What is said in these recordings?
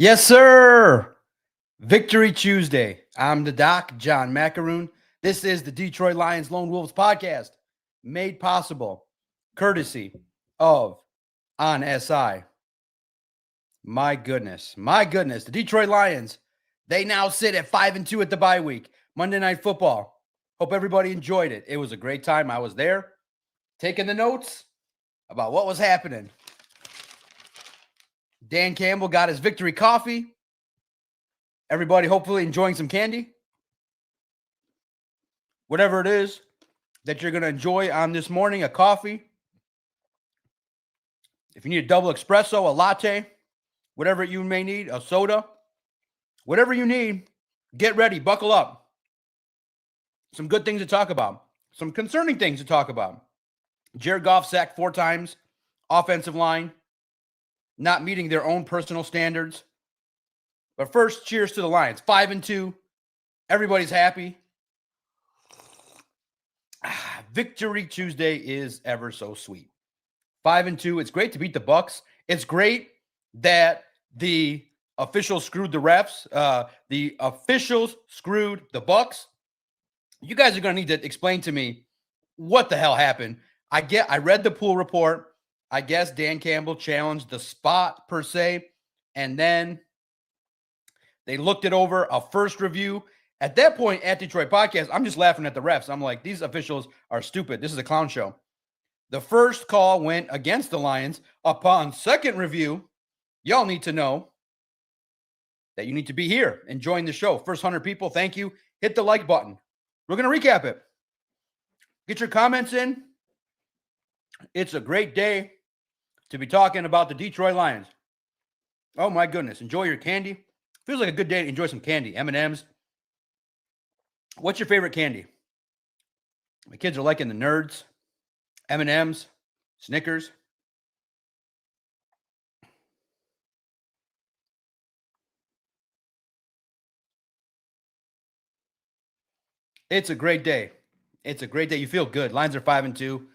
Yes, sir. Victory Tuesday. I'm the Doc, John Macaroon. This is the Detroit Lions Lone Wolves podcast, made possible courtesy of On SI. My goodness. The Detroit Lions, they now sit at 5-2 at the bye week. Monday Night Football. Hope everybody enjoyed it. It was a great time. I was there taking the notes about what was happening. Dan Campbell got his victory coffee. Everybody hopefully enjoying some candy. Whatever it is that you're going to enjoy on this morning, a coffee. If you need a double espresso, a latte, whatever you may need, a soda, whatever you need, get ready, buckle up. Some good things to talk about. Some concerning things to talk about. Jared Goff sacked 4 times. Offensive line not meeting their own personal standards. But first, cheers to the Lions. 5-2. Everybody's happy. Victory Tuesday is ever so sweet. 5-2. It's great to beat the Bucs. It's great that the officials screwed the refs. The officials screwed the Bucs. You guys are going to need to explain to me what the hell happened. I read the pool report. I guess Dan Campbell challenged the spot per se, and then they looked it over, a first review. At that point at Detroit Podcast, I'm just laughing at the refs. I'm like, these officials are stupid. This is a clown show. The first call went against the Lions. Upon second review, y'all need to know that you need to be here and join the show. First 100 people, thank you. Hit the like button. We're going to recap it. Get your comments in. It's a great day to be talking about the Detroit Lions. Oh, my goodness. Enjoy your candy. Feels like a good day to enjoy some candy. M&Ms. What's your favorite candy? My kids are liking the Nerds, M&Ms, Snickers. It's a great day. It's a great day. You feel good. Lions are 5-2.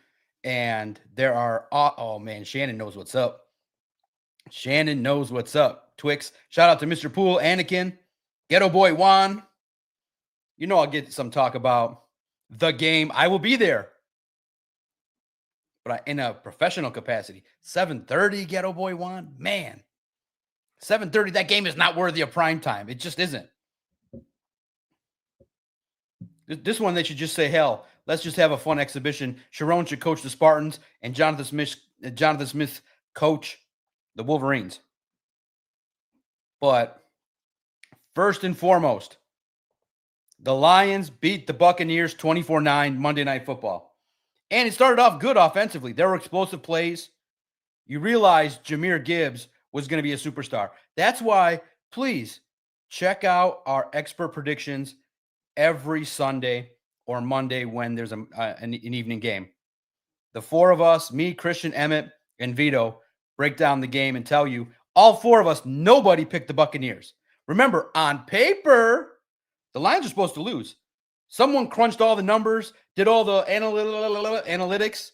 And there are, oh man, Shannon knows what's up. Shannon knows what's up. Twix. Shout out to Mr. Poole, Anakin, Ghetto Boy Juan. You know I'll get some talk about the game. I will be there. But in a professional capacity. 7:30, Ghetto Boy Juan. Man. 7:30, that game is not worthy of prime time. It just isn't. This one, they should just say, hell, let's just have a fun exhibition. Sharon should coach the Spartans, and Jonathan Smith coach the Wolverines. But first and foremost, the Lions beat the Buccaneers 24-9 Monday Night Football. And it started off good offensively. There were explosive plays. You realized Jahmyr Gibbs was going to be a superstar. That's why, please, check out our expert predictions every Sunday or Monday when there's an evening game. The 4 of us, me, Christian, Emmett, and Vito, break down the game and tell you, all 4 of us, nobody picked the Buccaneers. Remember, on paper, the Lions are supposed to lose. Someone crunched all the numbers, did all the analytics.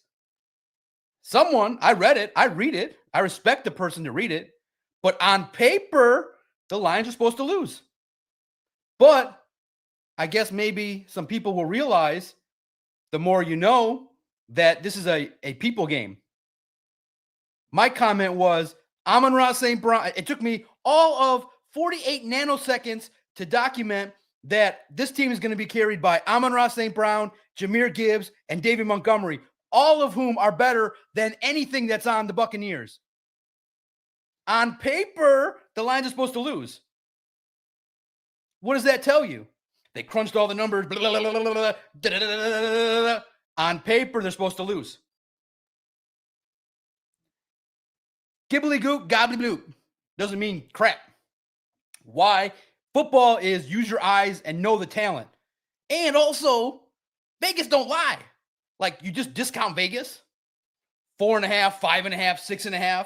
Someone, I read it, I read it. I respect the person to read it. But on paper, the Lions are supposed to lose. But I guess maybe some people will realize, the more you know, that this is a people game. My comment was, Amon-Ra St. Brown. It took me all of 48 nanoseconds to document that this team is going to be carried by Amon-Ra St. Brown, Jahmyr Gibbs, and David Montgomery, all of whom are better than anything that's on the Buccaneers. On paper, the Lions are supposed to lose. What does that tell you? They crunched all the numbers. On paper, they're supposed to lose. Gibbly goop, gobbly bloop. Doesn't mean crap. Why? Football is use your eyes and know the talent. And also, Vegas don't lie. Like, you just discount Vegas. 4.5, 5.5, 6.5.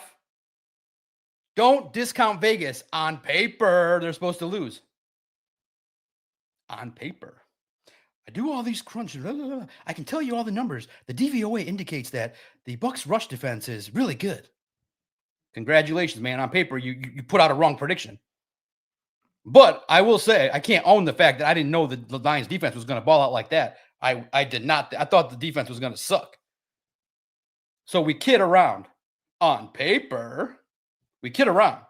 Don't discount Vegas. On paper, they're supposed to lose. On paper. I do all these crunches. I can tell you all the numbers. The DVOA indicates that the Bucs rush defense is really good. Congratulations, man. On paper, you put out a wrong prediction. But I will say, I can't own the fact that I didn't know the Lions defense was going to ball out like that. I did not. I thought the defense was going to suck. So we kid around. On paper, we kid around.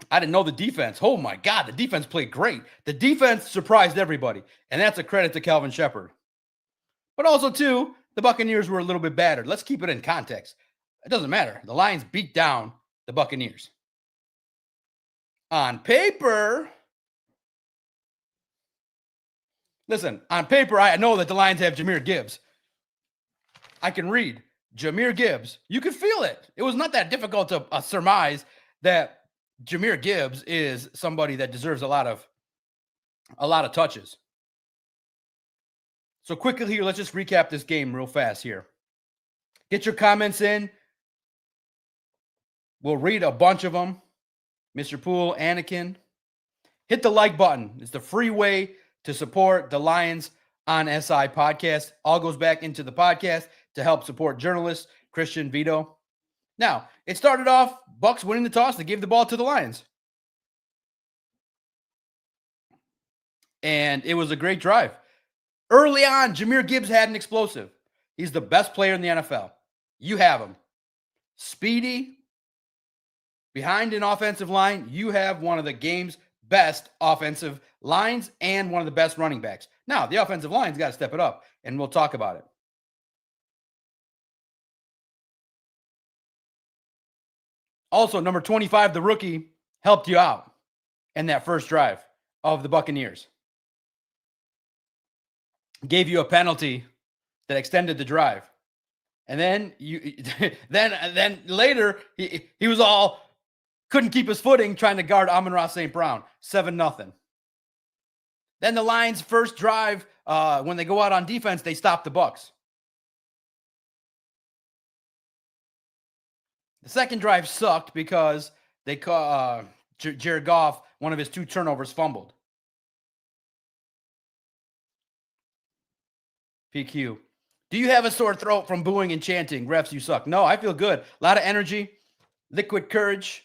I didn't know the defense. Oh my God, the defense played great. The defense surprised everybody. And that's a credit to Kelvin Sheppard. But also, too, the Buccaneers were a little bit battered. Let's keep it in context. It doesn't matter. The Lions beat down the Buccaneers. On paper, listen, on paper, I know that the Lions have Jahmyr Gibbs. I can read Jahmyr Gibbs. You can feel it. It was not that difficult to surmise that Jahmyr Gibbs is somebody that deserves a lot of touches. So quickly here, let's just recap this game real fast here. Get your comments in. We'll read a bunch of them. Mr. Poole, Anakin. Hit the like button. It's the free way to support the Lions on SI podcast. All goes back into the podcast to help support journalists, Christian, Vito. Now, it started off Bucs winning the toss. They gave the ball to the Lions. And it was a great drive. Early on, Jahmyr Gibbs had an explosive. He's the best player in the NFL. You have him. Speedy. Behind an offensive line, you have one of the game's best offensive lines and one of the best running backs. Now, the offensive line's got to step it up, and we'll talk about it. Also, number 25, the rookie, helped you out in that first drive of the Buccaneers. Gave you a penalty that extended the drive. And then then later, he was all couldn't keep his footing trying to guard Amon-Ra St. Brown. 7-0. Then the Lions' first drive, when they go out on defense, they stop the Bucs. The second drive sucked because they Jared Goff, one of his 2 turnovers, fumbled. PQ. Do you have a sore throat from booing and chanting? Refs, you suck. No, I feel good. A lot of energy, liquid courage,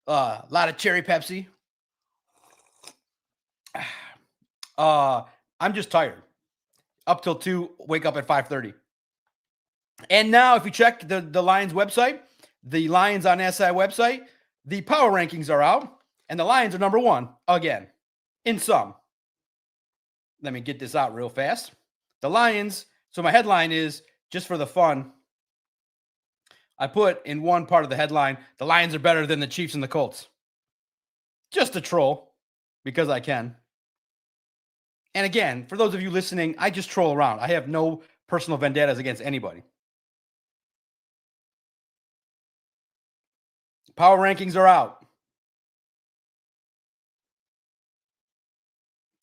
a lot of cherry Pepsi. I'm just tired. Up till 2, wake up at 5:30. And now if you check the Lions website, the Lions on SI website, the power rankings are out, and the Lions are number 1 again, in some. Let me get this out real fast. The Lions, so my headline is, just for the fun, I put in one part of the headline, the Lions are better than the Chiefs and the Colts. Just a troll, because I can. And again, for those of you listening, I just troll around. I have no personal vendettas against anybody. Power rankings are out.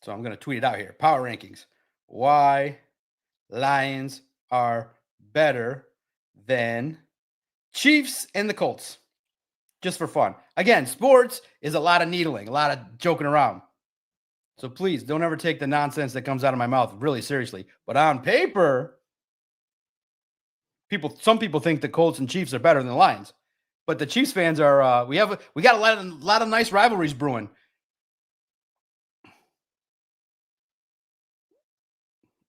So I'm going to tweet it out here. Power rankings. Why Lions are better than Chiefs and the Colts. Just for fun. Again, sports is a lot of needling, a lot of joking around. So please don't ever take the nonsense that comes out of my mouth really seriously. But on paper, some people think the Colts and Chiefs are better than the Lions. But the Chiefs fans are we got a lot of nice rivalries brewing.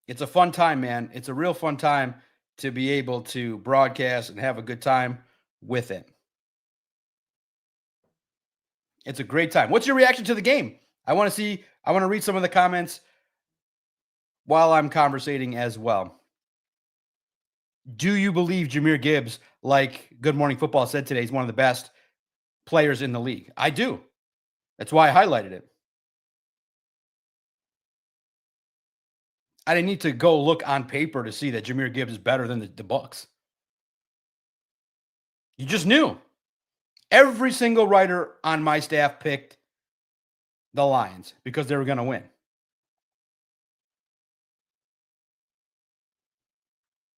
It's a fun time, man. It's a real fun time to be able to broadcast and have a good time with it. It's a great time. What's your reaction to the game? I want to read some of the comments while I'm conversating as well. Do you believe Jahmyr Gibbs, like Good Morning Football said today, is one of the best players in the league? I do. That's why I highlighted it. I didn't need to go look on paper to see that Jahmyr Gibbs is better than the Bucs. You just knew. Every single writer on my staff picked the Lions because they were going to win.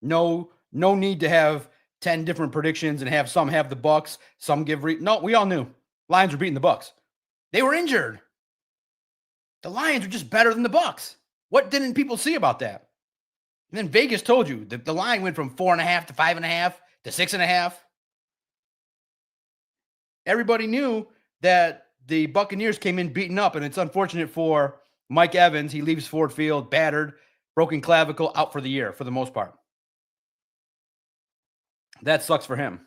No need to have 10 different predictions and have some have the Bucs, some give no, we all knew Lions were beating the Bucs. They were injured. The Lions were just better than the Bucs. What didn't people see about that? And then Vegas told you that the line went from 4.5 to 5.5 to 6.5. Everybody knew that the Buccaneers came in beaten up, and it's unfortunate for Mike Evans. He leaves Ford Field battered, broken clavicle, out for the year for the most part. That sucks for him.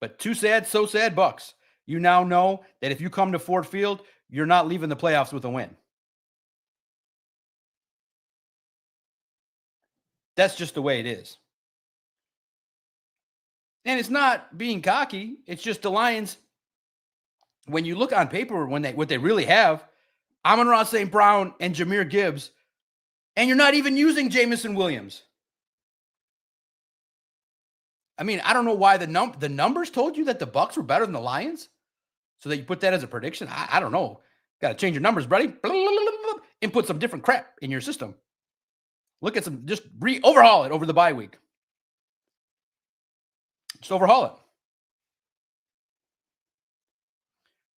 But too sad, so sad, Bucs. You now know that if you come to Ford Field, you're not leaving the playoffs with a win. That's just the way it is. And it's not being cocky. It's just the Lions, when you look on paper, what they really have, Amon-Ra St. Brown and Jahmyr Gibbs, and you're not even using Jameson Williams. I mean, I don't know why the numbers told you that the Bucs were better than the Lions, so that you put that as a prediction. I don't know. Got to change your numbers, buddy. And put some different crap in your system. Look at just overhaul it over the bye week. Just overhaul it.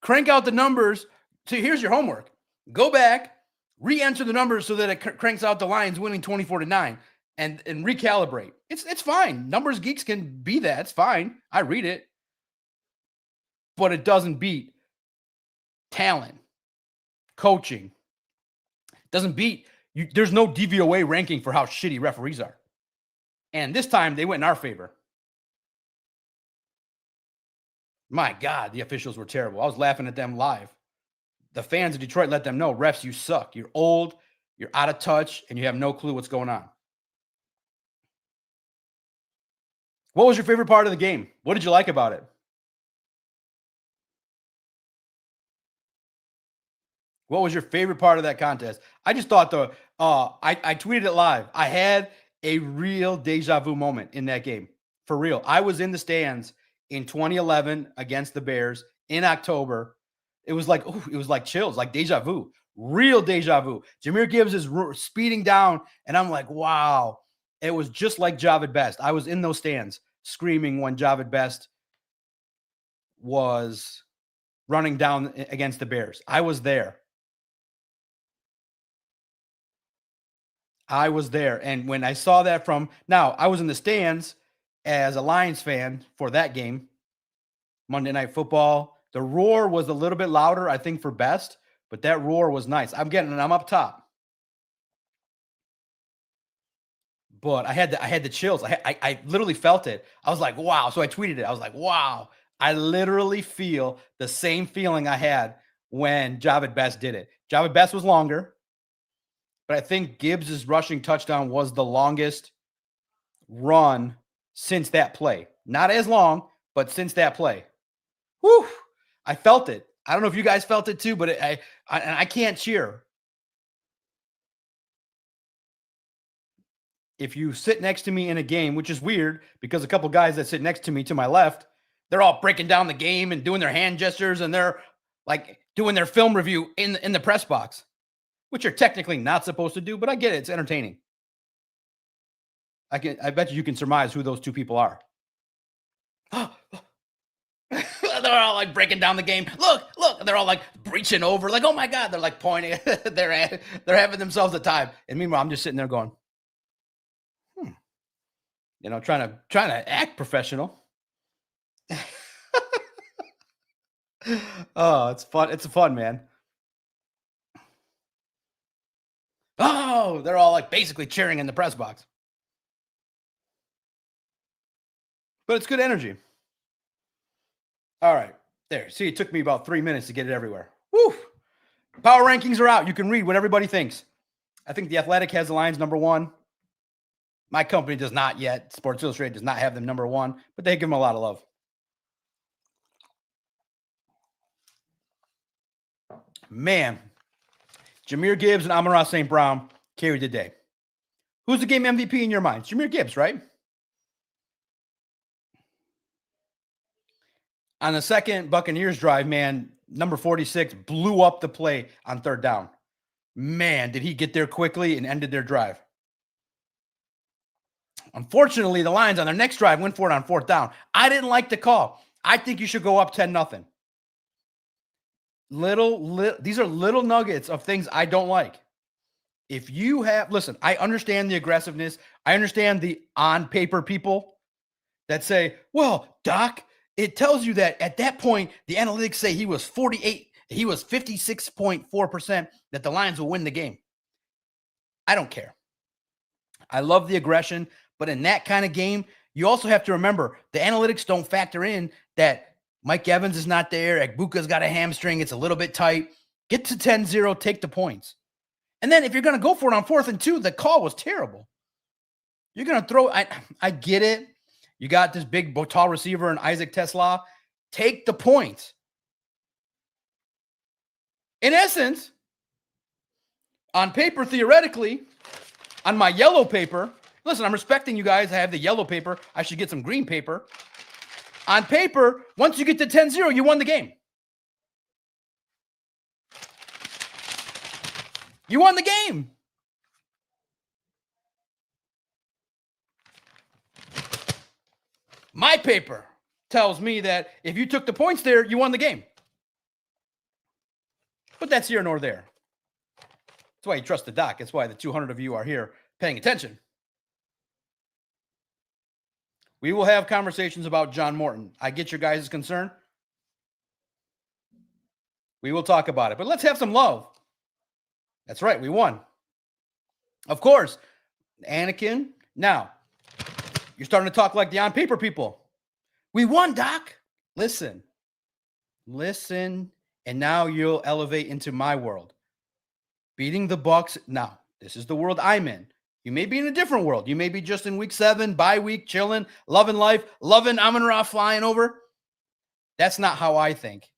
Crank out the numbers. So here's your homework. Go back, re-enter the numbers so that it cranks out the Lions winning 24-9 and recalibrate. It's fine. Numbers geeks can be that. It's fine. I read it. But it doesn't beat talent, coaching. It doesn't beat you. There's no DVOA ranking for how shitty referees are. And this time they went in our favor. My God, the officials were terrible. I was laughing at them live. The fans of Detroit let them know, refs, you suck. You're old, you're out of touch, and you have no clue what's going on. What was your favorite part of the game? What did you like about it? What was your favorite part of that contest? I just thought I tweeted it live. I had a real deja vu moment in that game. For real. I was in the stands in 2011 against the Bears in October. It was like chills, like deja vu, real deja vu. Jahmyr Gibbs is speeding down, and I'm like, wow. It was just like Jahvid Best. I was in those stands screaming when Jahvid Best was running down against the Bears. I was there. And when I saw that now I was in the stands as a Lions fan for that game, Monday Night Football. The roar was a little bit louder, I think, for Best, but that roar was nice. I'm up top. But I had the chills. I literally felt it. I was like, wow. So I tweeted it. I was like, wow. I literally feel the same feeling I had when Jahvid Best did it. Jahvid Best was longer, but I think Gibbs' rushing touchdown was the longest run since that play. Not as long, but since that play. Whew. I felt it. I don't know if you guys felt it too, but I can't cheer. If you sit next to me in a game, which is weird because a couple guys that sit next to me to my left, they're all breaking down the game and doing their hand gestures, and they're like doing their film review in the press box, which you're technically not supposed to do, but I get it. It's entertaining. I bet you can surmise who those two people are. They're all like breaking down the game. Look. They're all like breaching over. Like, oh my God. They're like pointing. They're having themselves a time. And meanwhile, I'm just sitting there going, trying to act professional. Oh, it's fun. It's fun, man. Oh, they're all like basically cheering in the press box. But it's good energy. All right. There. See, it took me about 3 minutes to get it everywhere. Woo! Power rankings are out. You can read what everybody thinks. I think The Athletic has the Lions number 1. My company does not yet. Sports Illustrated does not have them number 1, but they give them a lot of love. Man, Jahmyr Gibbs and Amon-Ra St. Brown carried the day. Who's the game MVP in your mind? Jahmyr Gibbs, right? On the second Buccaneers drive, man, number 46 blew up the play on third down. Man, did he get there quickly and ended their drive. Unfortunately, the Lions on their next drive went for it on fourth down. I didn't like the call. I think you should go up 10-0. These are little nuggets of things I don't like. If you have, listen, I understand the aggressiveness. I understand the on-paper people that say, well, Doc, it tells you that at that point, the analytics say he was 48 He was 56.4% that the Lions will win the game. I don't care. I love the aggression, but in that kind of game, you also have to remember the analytics don't factor in that Mike Evans is not there. Egbuka's got a hamstring. It's a little bit tight. Get to 10-0, take the points. And then if you're going to go for it on 4th and 2, the call was terrible. You're going to throw, I get it. You got this big, tall receiver in Isaac Tesla. Take the points. In essence, on paper, theoretically, on my yellow paper, listen, I'm respecting you guys. I have the yellow paper. I should get some green paper. On paper, once you get to 10-0, you won the game. You won the game. My paper tells me that if you took the points there, you won the game. But that's here nor there. That's why you trust the doc. That's why the 200 of you are here paying attention. We will have conversations about John Morton. I get your guys' concern. We will talk about it. But let's have some love. That's right. We won. Of course. Anakin. Now, you're starting to talk like the on-paper people. We won, Doc. Listen. And now you'll elevate into my world. Beating the Bucs. Now, this is the world I'm in. You may be in a different world. You may be just in week 7, bye week, chilling, loving life, loving Amon-Ra flying over. That's not how I think.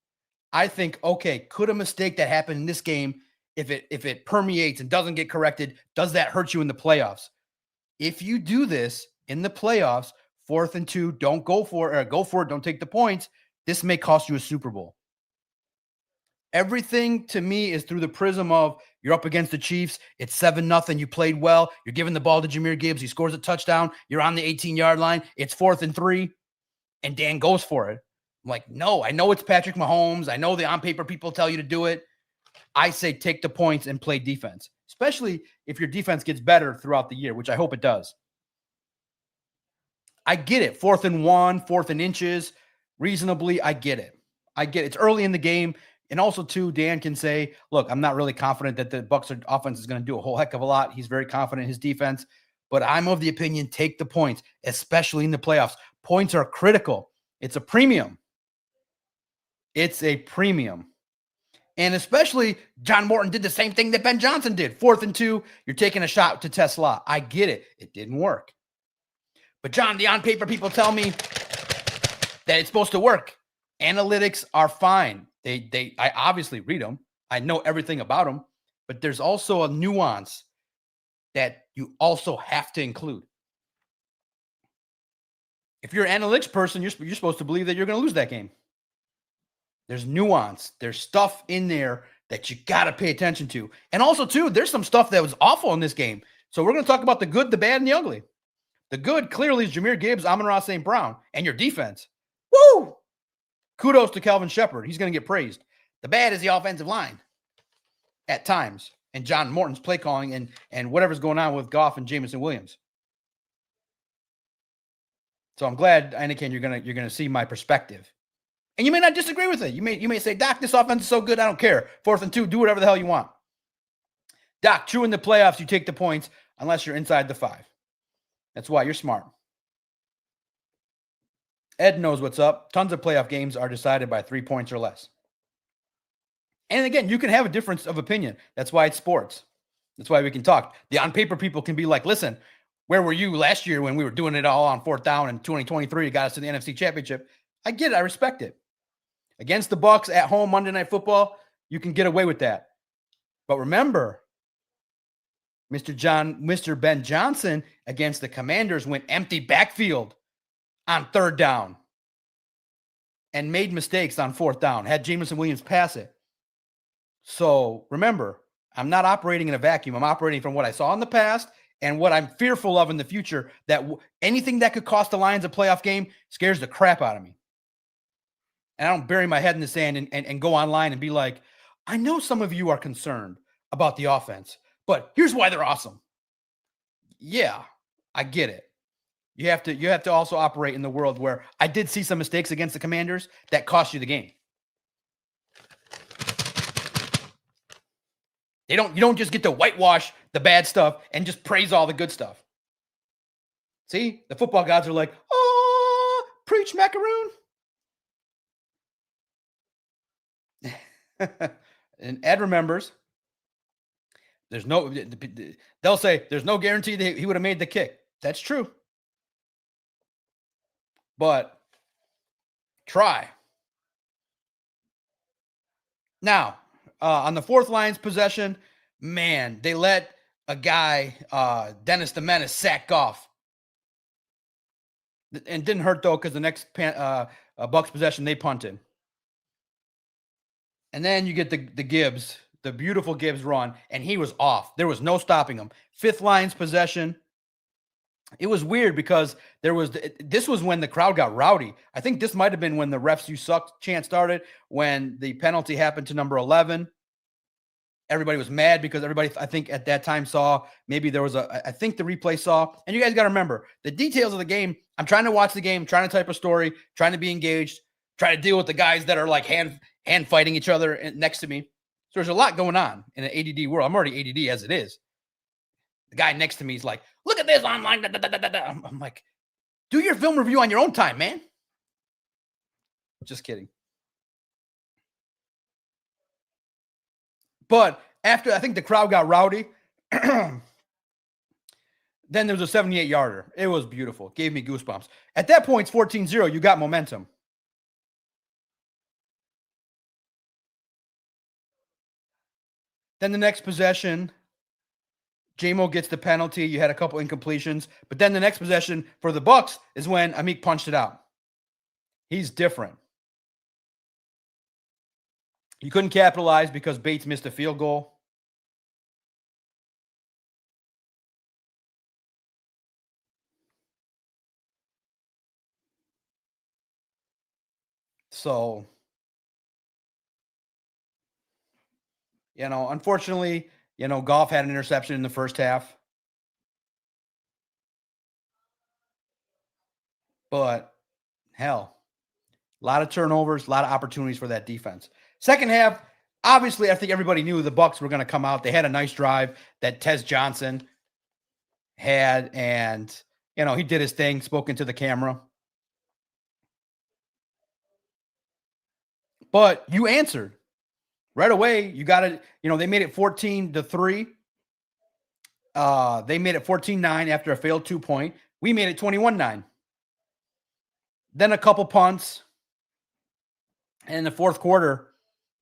I think, okay, could a mistake that happened in this game, if it permeates and doesn't get corrected, does that hurt you in the playoffs? If you do this in the playoffs, 4th and 2, don't go for it, or go for it, don't take the points. This may cost you a Super Bowl. Everything to me is through the prism of you're up against the Chiefs. It's 7-0. You played well. You're giving the ball to Jahmyr Gibbs. He scores a touchdown. You're on the 18-yard line. It's 4th and 3. And Dan goes for it. I'm like, no, I know it's Patrick Mahomes. I know the on-paper people tell you to do it. I say take the points and play defense, especially if your defense gets better throughout the year, which I hope it does. I get it. 4th and 1, 4th and inches. Reasonably, I get it. It's early in the game. And also, too, Dan can say, look, I'm not really confident that the Bucs offense is going to do a whole heck of a lot. He's very confident in his defense. But I'm of the opinion, take the points, especially in the playoffs. Points are critical. It's a premium. It's a premium. And especially, John Morton did the same thing that Ben Johnson did. 4th and 2, you're taking a shot to Tesla. I get it. It didn't work. But, John, the on-paper people tell me that it's supposed to work. Analytics are fine. I obviously read them. I know everything about them, but there's also a nuance that you also have to include. If you're an analytics person, you're supposed to believe that you're going to lose that game. There's nuance. There's stuff in there that you got to pay attention to. And also, too, there's some stuff that was awful in this game. So we're going to talk about the good, the bad, and the ugly. The good, clearly, is Jahmyr Gibbs, Amon-Ra St. Brown, and your defense. Woo! Kudos to Kelvin Sheppard. He's going to get praised. The bad is the offensive line at times, and John Morton's play calling and whatever's going on with Goff and Jameson Williams. So I'm glad, Anakin, you're gonna see my perspective. And you may not disagree with it. You may say, Doc, this offense is so good, I don't care. 4th and 2, do whatever the hell you want. Doc, true in the playoffs, you take the points unless you're inside the 5. That's why you're smart. Ed knows what's up. Tons of playoff games are decided by 3 points or less. And again, you can have a difference of opinion. That's why it's sports. That's why we can talk. The on-paper people can be like, listen, where were you last year when we were doing it all on 4th down in 2023? It got us to the NFC Championship. I get it. I respect it. Against the Bucs at home, Monday Night Football, you can get away with that. But remember, Mr. Ben Johnson against the Commanders went empty backfield on 3rd down and made mistakes on 4th down, had Jameson Williams pass it. So remember, I'm not operating in a vacuum. I'm operating from what I saw in the past and what I'm fearful of in the future, that anything that could cost the Lions a playoff game scares the crap out of me. And I don't bury my head in the sand and go online and be like, I know some of you are concerned about the offense, but here's why they're awesome. Yeah, I get it. You have to also operate in the world where I did see some mistakes against the Commanders that cost you the game. You don't just get to whitewash the bad stuff and just praise all the good stuff. See, the football gods are like, oh, preach macaroon. And Ed remembers. They'll say there's no guarantee that he would have made the kick. That's true. But try. Now, on the fourth Lions possession, man, they let a guy, Dennis the Menace, sack Goff. And didn't hurt, though, because the next Bucs possession, they punted. And then you get the Gibbs, the beautiful Gibbs run, and he was off. There was no stopping him. Fifth Lions possession. It was weird because this was when the crowd got rowdy. I think this might have been when the refs you suck chant started, when the penalty happened to number 11. Everybody was mad because everybody, I think at that time saw, maybe there was I think the replay saw, and you guys got to remember the details of the game. I'm trying to watch the game, trying to type a story, trying to be engaged, try to deal with the guys that are like hand fighting each other next to me. So there's a lot going on in an ADD world. I'm already ADD as it is. The guy next to me is like, look at this online. I'm like, do your film review on your own time, man. Just kidding. But after I think the crowd got rowdy, then there was a 78-yarder. It was beautiful. Gave me goosebumps. At that point, it's 14-0. You got momentum. Then the next possession, Jamo gets the penalty. You had a couple incompletions. But then the next possession for the Bucs is when Amik punched it out. He's different. You couldn't capitalize because Bates missed a field goal. So, unfortunately, Goff had an interception in the first half. But, hell, a lot of turnovers, a lot of opportunities for that defense. Second half, obviously, I think everybody knew the Bucs were going to come out. They had a nice drive that Tez Johnson had, and, he did his thing, spoke into the camera. But you answered. Right away, you got it. They made it 14-3. They made it 14-9 after a failed 2-point. We made it 21-9. Then a couple punts. And in the fourth quarter,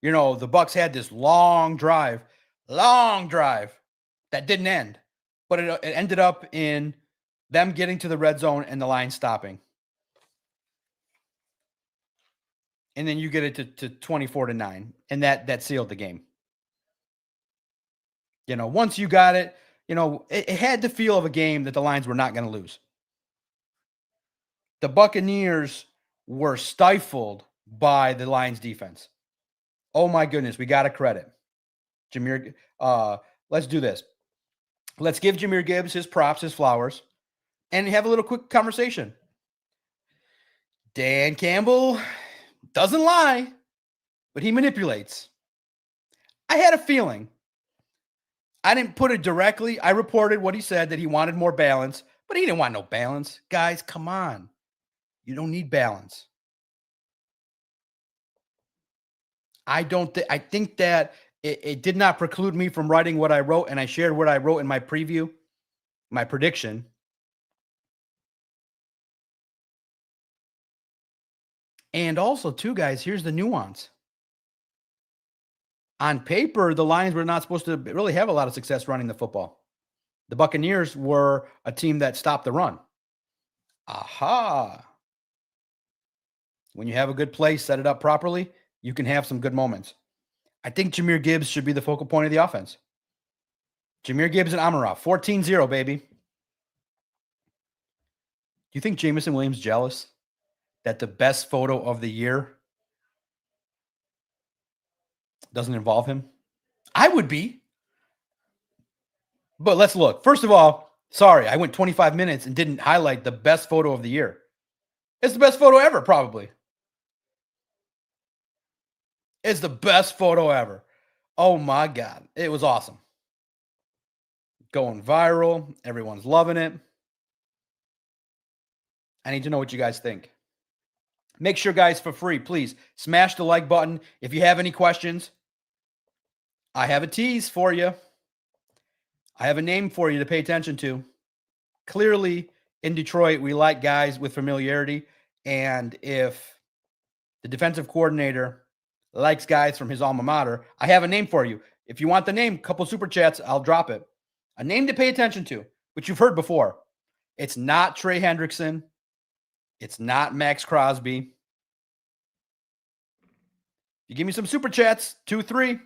the Bucs had this long drive that didn't end. But it ended up in them getting to the red zone and the line stopping. And then you get it to 24-9, and that sealed the game. Once you got it, it had the feel of a game that the Lions were not going to lose. The Buccaneers were stifled by the Lions defense. Oh my goodness, we got to credit Jahmyr. Let's do this. Let's give Jahmyr Gibbs his props, his flowers, and have a little quick conversation. Dan Campbell doesn't lie, but he manipulates. I had a feeling. I didn't put it directly. I reported what he said, that he wanted more balance, but he didn't want no balance. Guys, come on. You don't need balance. I think that it did not preclude me from writing what I wrote, and I shared what I wrote in my preview, my prediction. And also, too, guys, here's the nuance. On paper, the Lions were not supposed to really have a lot of success running the football. The Buccaneers were a team that stopped the run. Aha. When you have a good play, set it up properly, you can have some good moments. I think Jahmyr Gibbs should be the focal point of the offense. Jahmyr Gibbs and Amara, 14-0, baby. Do you think Jameson Williams jealous that the best photo of the year doesn't involve him? I would be. But let's look. First of all, sorry, I went 25 minutes and didn't highlight the best photo of the year. It's the best photo ever, probably. It's the best photo ever. Oh my God. It was awesome. Going viral. Everyone's loving it. I need to know what you guys think. Make sure, guys, for free, please smash the like button. If you have any questions, I have a tease for you. I have a name for you to pay attention to. Clearly, in Detroit, we like guys with familiarity. And if the defensive coordinator likes guys from his alma mater, I have a name for you. If you want the name, couple super chats, I'll drop it. A name to pay attention to, which you've heard before. It's not Trey Hendrickson. It's not Max Crosby. You give me some super chats, 2, 3.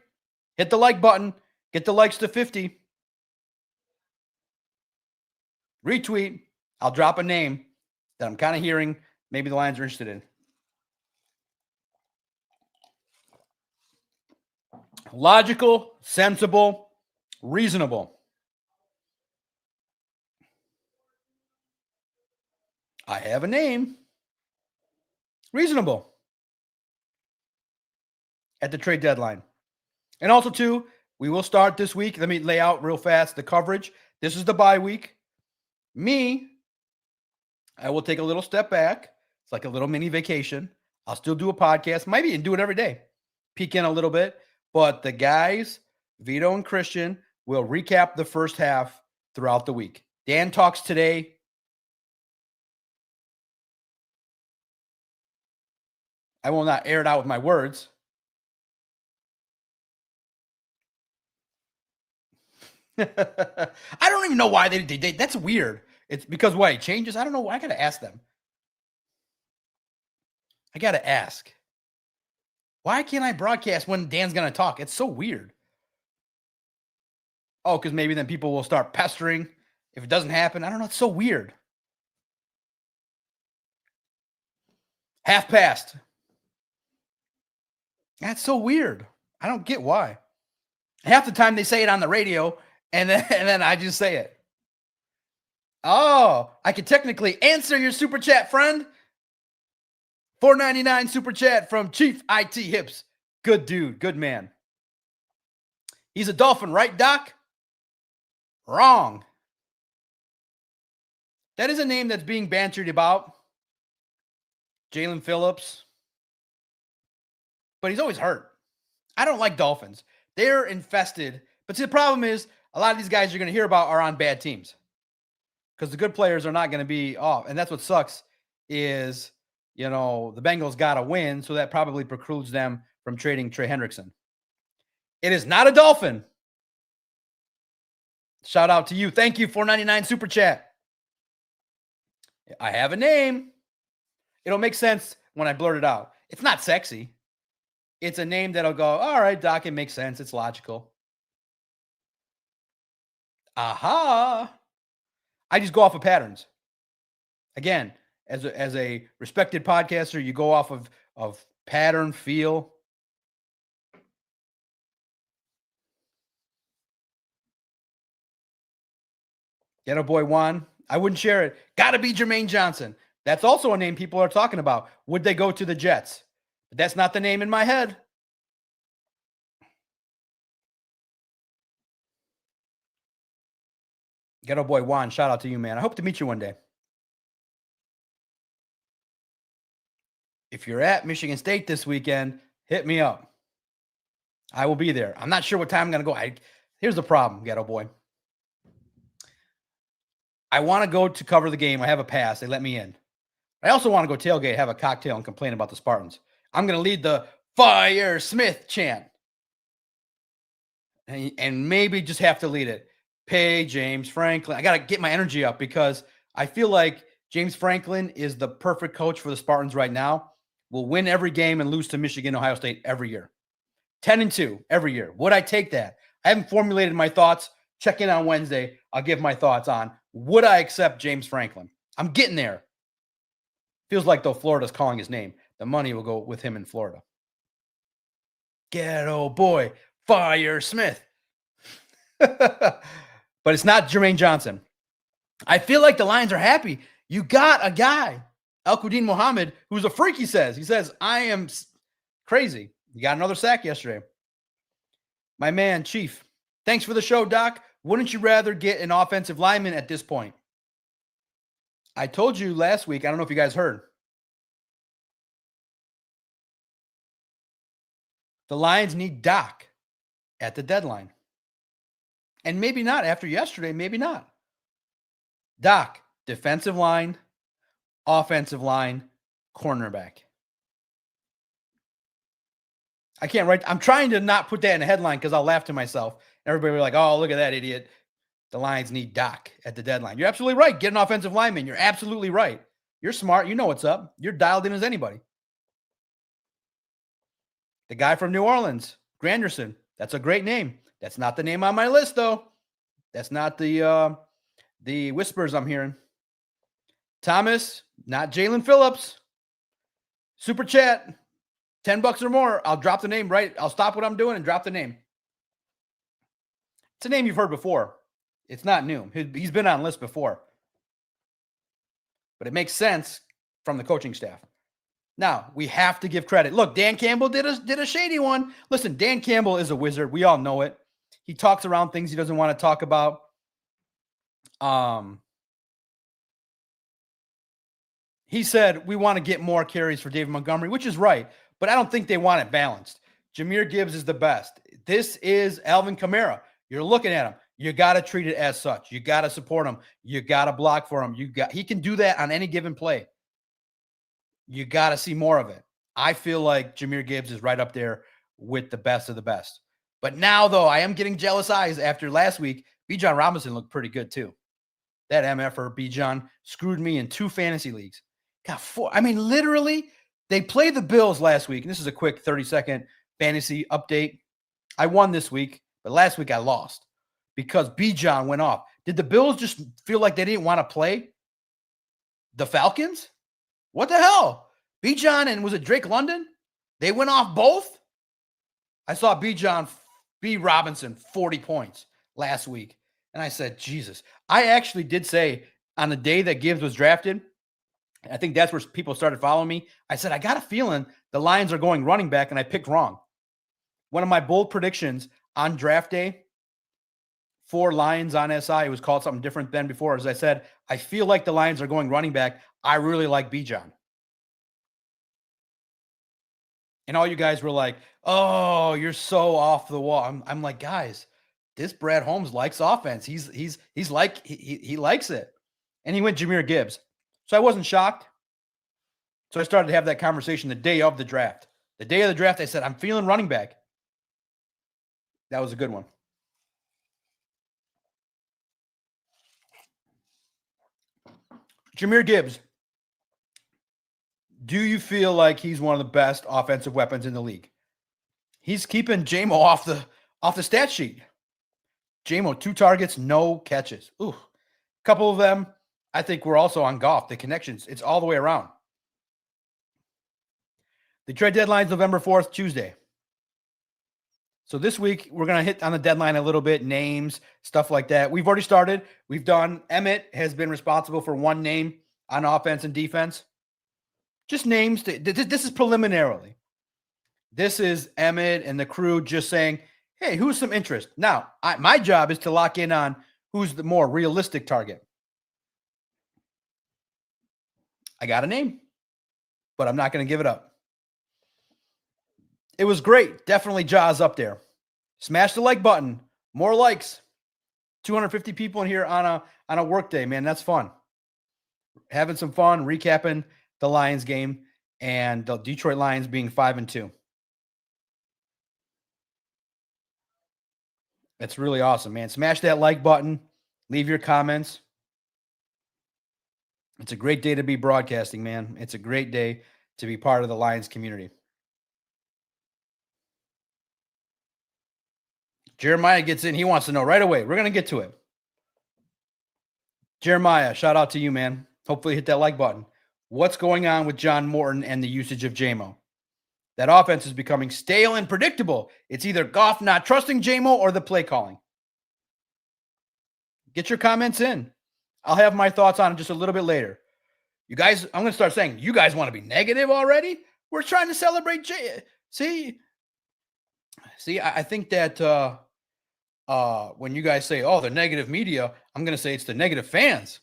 Hit the like button. Get the likes to 50. Retweet. I'll drop a name that I'm kind of hearing maybe the Lions are interested in. Logical, sensible, reasonable. I have a name. Reasonable. At the trade deadline. And also, too, we will start this week. Let me lay out real fast the coverage. This is the bye week. I will take a little step back. It's like a little mini vacation. I'll still do a podcast. Might even do it every day. Peek in a little bit. But the guys, Vito and Christian, will recap the first half throughout the week. Dan talks today. I will not air it out with my words. I don't even know why they that's weird. It's because why it changes. I don't know. I got to ask them. I got to ask. Why can't I broadcast when Dan's going to talk? It's so weird. Oh, because maybe then people will start pestering if it doesn't happen. I don't know. It's so weird. Half past. That's so weird. I don't get why. Half the time they say it on the radio, and then I just say it. Oh, I can technically answer your super chat, friend. $4.99 super chat from Chief IT Hips. Good dude. Good man. He's a Dolphin, right, Doc? Wrong. That is a name that's being bantered about. Jalen Phillips. But he's always hurt. I don't like Dolphins. They're infested. But see, the problem is a lot of these guys you're going to hear about are on bad teams. Because the good players are not going to be off. And that's what sucks is, the Bengals got to win, so that probably precludes them from trading Trey Hendrickson. It is not a Dolphin. Shout out to you. Thank you, $4.99 super chat. I have a name. It'll make sense when I blurt it out. It's not sexy. It's a name that'll go, all right, Doc, it makes sense. It's logical. Aha. I just go off of patterns. Again, as a respected podcaster, you go off of pattern, feel. Ghetto Boy Juan. I wouldn't share it. Got to be Jermaine Johnson. That's also a name people are talking about. Would they go to the Jets? But that's not the name in my head. Ghetto Boy Juan, shout out to you, man. I hope to meet you one day. If you're at Michigan State this weekend, hit me up. I will be there. I'm not sure what time I'm going to go. Here's the problem, Ghetto Boy. I want to go to cover the game. I have a pass. They let me in. I also want to go tailgate, have a cocktail, and complain about the Spartans. I'm going to lead the Fire Smith chant. And maybe just have to lead it. Pay James Franklin. I got to get my energy up because I feel like James Franklin is the perfect coach for the Spartans right now. We'll win every game and lose to Michigan, Ohio State every year. 10-2 every year. Would I take that? I haven't formulated my thoughts. Check in on Wednesday. I'll give my thoughts on would I accept James Franklin. I'm getting there. Feels like, though, Florida's calling his name. The money will go with him in Florida. Ghetto Boy, Fire Smith. But it's not Jermaine Johnson. I feel like the Lions are happy. You got a guy, Al-Quadin Muhammad, who's a freak, he says. He says, I am crazy. You got another sack yesterday. My man, Chief. Thanks for the show, Doc. Wouldn't you rather get an offensive lineman at this point? I told you last week, I don't know if you guys heard. The Lions need Doc at the deadline. And maybe not after yesterday, maybe not. Doc, defensive line, offensive line, cornerback. I can't write. I'm trying to not put that in a headline because I'll laugh to myself. Everybody will be like, oh, look at that idiot. The Lions need Doc at the deadline. You're absolutely right. Get an offensive lineman. You're absolutely right. You're smart. You know what's up. You're dialed in as anybody. The guy from New Orleans, Granderson. That's a great name. That's not the name on my list, though. That's not the whispers I'm hearing. Thomas, not Jalen Phillips. Super chat, $10 or more. I'll drop the name right. I'll stop what I'm doing and drop the name. It's a name you've heard before. It's not new. He's been on lists before. But it makes sense from the coaching staff. Now, we have to give credit. Look, Dan Campbell did a shady one. Listen, Dan Campbell is a wizard. We all know it. He talks around things he doesn't want to talk about. He said, we want to get more carries for David Montgomery, which is right, but I don't think they want it balanced. Jahmyr Gibbs is the best. This is Alvin Kamara. You're looking at him. You got to treat it as such. You got to support him. You got to block for him. He can do that on any given play. You got to see more of it. I feel like Jahmyr Gibbs is right up there with the best of the best. But now, though, I am getting jealous eyes after last week. Bijan Robinson looked pretty good, too. That MFer, Bijan, screwed me in 2 fantasy leagues. Got 4. I mean, literally, they played the Bills last week. And this is a quick 30-second fantasy update. I won this week, but last week I lost because Bijan went off. Did the Bills just feel like they didn't want to play the Falcons? What the hell? Bijan and was it Drake London? They went off both? I saw Bijan B. Robinson 40 points last week. And I said, Jesus. I actually did say on the day that Gibbs was drafted, I think that's where people started following me. I said, I got a feeling the Lions are going running back, and I picked wrong. One of my bold predictions on draft day for Lions on SI, it was called something different than before. As I said, I feel like the Lions are going running back. I really like Bijan. And all you guys were like, oh, you're so off the wall. I'm like, guys, this Brad Holmes likes offense. He likes it. And he went Jahmyr Gibbs. So I wasn't shocked. So I started to have that conversation the day of the draft. The day of the draft, I said, I'm feeling running back. That was a good one. Jahmyr Gibbs. Do you feel like he's one of the best offensive weapons in the league? He's keeping Jamo off the stat sheet. Jamo, 2 targets, no catches. Ooh, a couple of them, I think we're also on golf. The connections, it's all the way around. The trade deadline's November 4th, Tuesday. So this week, we're going to hit on the deadline a little bit, names, stuff like that. We've already started. We've done, Emmett has been responsible for 1 name on offense and defense. Just names. This is preliminarily. This is Emmett and the crew just saying, hey, who's some interest? Now, my job is to lock in on who's the more realistic target. I got a name, but I'm not going to give it up. It was great. Definitely Jaws up there. Smash the like button. More likes. 250 people in here on a work day, man. That's fun. Having some fun, recapping the Lions game and the Detroit Lions being 5-2. That's really awesome, man. Smash that like button. Leave your comments. It's a great day to be broadcasting, man. It's a great day to be part of the Lions community. Jeremiah gets in. He wants to know right away. We're going to get to it. Jeremiah, shout out to you, man. Hopefully hit that like button. What's going on with John Morton and the usage of Jamo? That offense is becoming stale and predictable. It's either Goff not trusting Jamo or the play calling. Get your comments in. I'll have my thoughts on it just a little bit later. You guys, I'm going to start saying, you guys want to be negative already? We're trying to celebrate See, See, I think that when you guys say, "Oh, the negative media," I'm going to say it's the negative fans.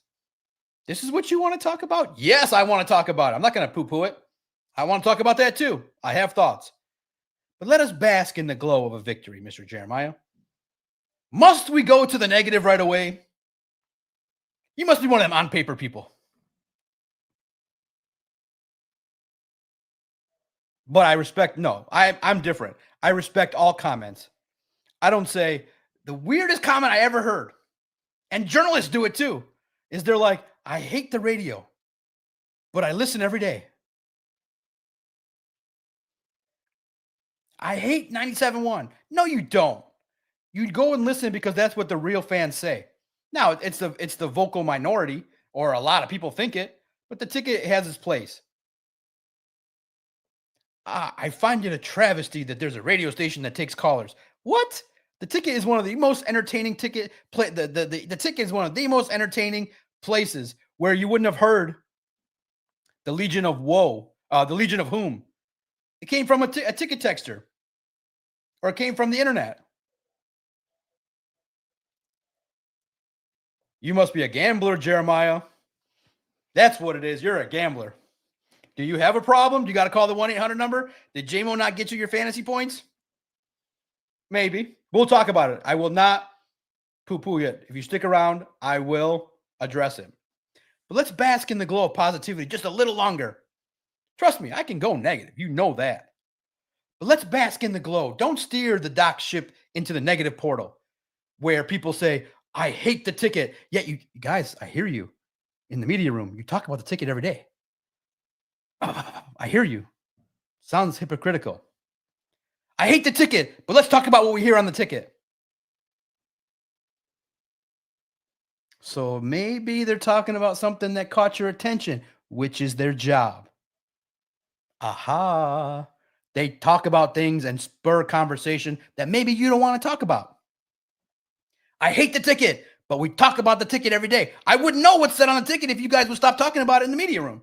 This is what you want to talk about? Yes, I want to talk about it. I'm not going to poo-poo it. I want to talk about that too. I have thoughts. But let us bask in the glow of a victory, Mr. Jeremiah. Must we go to the negative right away? You must be one of them on paper people. But I respect, no, I'm different. I respect all comments. I don't say the weirdest comment I ever heard, and journalists do it too, is they're like, I hate the radio, but I listen every day. I hate 97.1. No, you don't. You go and listen because that's what the real fans say. Now, it's the vocal minority, or a lot of people think it, but the ticket has its place. I find it a travesty that there's a radio station that takes callers. What? The ticket is one of the most entertaining ticket play. The ticket is one of the most entertaining places where you wouldn't have heard the Legion of Woe, the Legion of whom? It came from a ticket texter, or it came from the internet. You must be a gambler, Jeremiah. That's what it is. You're a gambler. Do you have a problem? Do you got to call the 1-800 number? Did JMO not get you your fantasy points? Maybe. We'll talk about it. I will not poo-poo it. If you stick around, I will address it. But let's bask in the glow of positivity just a little longer. Trust me, I can go negative. You know that. But let's bask in the glow. Don't steer the dock ship into the negative portal where people say, I hate the ticket. Yet you guys, I hear you in the media room. You talk about the ticket every day. I hear you. Sounds hypocritical. I hate the ticket, but let's talk about what we hear on the ticket. So maybe they're talking about something that caught your attention, which is their job. Aha. They talk about things and spur conversation that maybe you don't want to talk about. I hate the ticket, but we talk about the ticket every day. I wouldn't know what's said on the ticket if you guys would stop talking about it in the media room.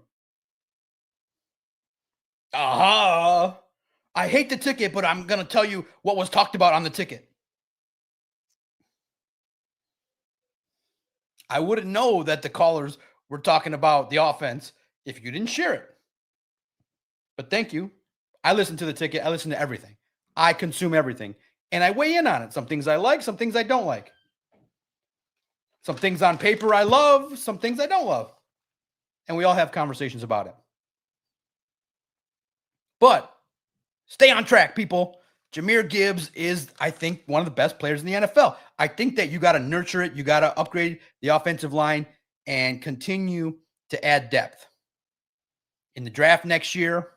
Aha. I hate the ticket, but I'm going to tell you what was talked about on the ticket. I wouldn't know that the callers were talking about the offense if you didn't share it. But thank you. I listen to the ticket. I listen to everything. I consume everything. And I weigh in on it. Some things I like, some things I don't like. Some things on paper I love, some things I don't love. And we all have conversations about it. But stay on track, people. Jahmyr Gibbs is, I think, one of the best players in the NFL. I think that you got to nurture it. You got to upgrade the offensive line and continue to add depth. In the draft next year,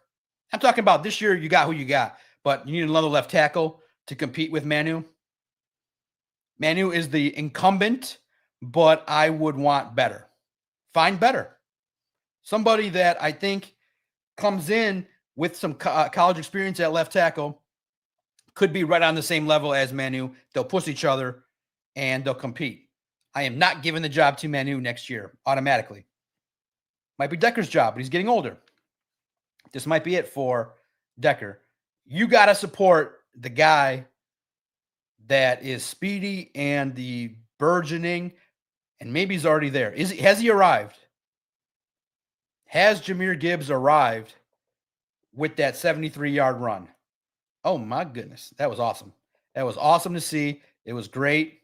I'm talking about this year, you got who you got, but you need another left tackle to compete with Manu. Manu is the incumbent, but I would want better. Find better. Somebody that I think comes in with some college experience at left tackle, could be right on the same level as Manu. They'll push each other and they'll compete. I am not giving the job to Manu next year automatically. Might be Decker's job, but he's getting older. This might be it for Decker. You got to support the guy that is speedy and the burgeoning, and maybe he's already there. Has he arrived? Has Jahmyr Gibbs arrived with that 73-yard run? Oh, my goodness. That was awesome. That was awesome to see. It was great.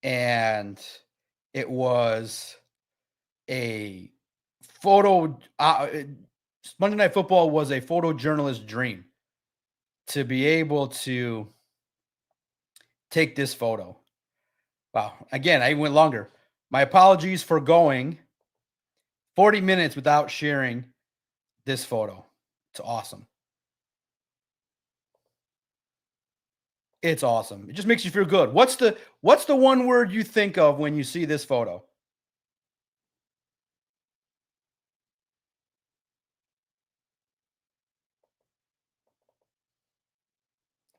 And it was a photo. Monday Night Football was a photojournalist's dream to be able to take this photo. Wow. Again, I went longer. My apologies for going 40 minutes without sharing this photo. It's awesome. It's awesome. It just makes you feel good. What's the one word you think of when you see this photo?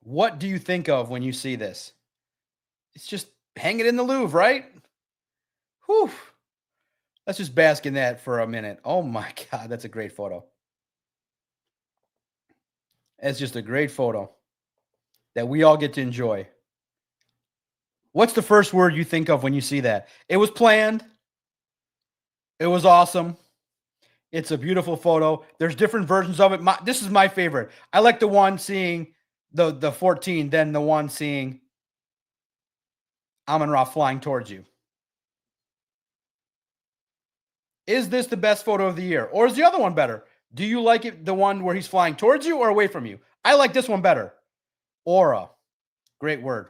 What do you think of when you see this? It's just hang it in the Louvre, right? Whew. Let's just bask in that for a minute. Oh my God, that's a great photo. It's just a great photo. that we all get to enjoy. What's the first word you think of when you see that? It was planned. It was awesome. It's a beautiful photo. There's different versions of it. This is my favorite. I like the one seeing the 14, then the one seeing Amon-Ra flying towards you. Is this the best photo of the year? Or is the other one better? Do you like it, the one where he's flying towards you or away from you? I like this one better. Aura. Great word.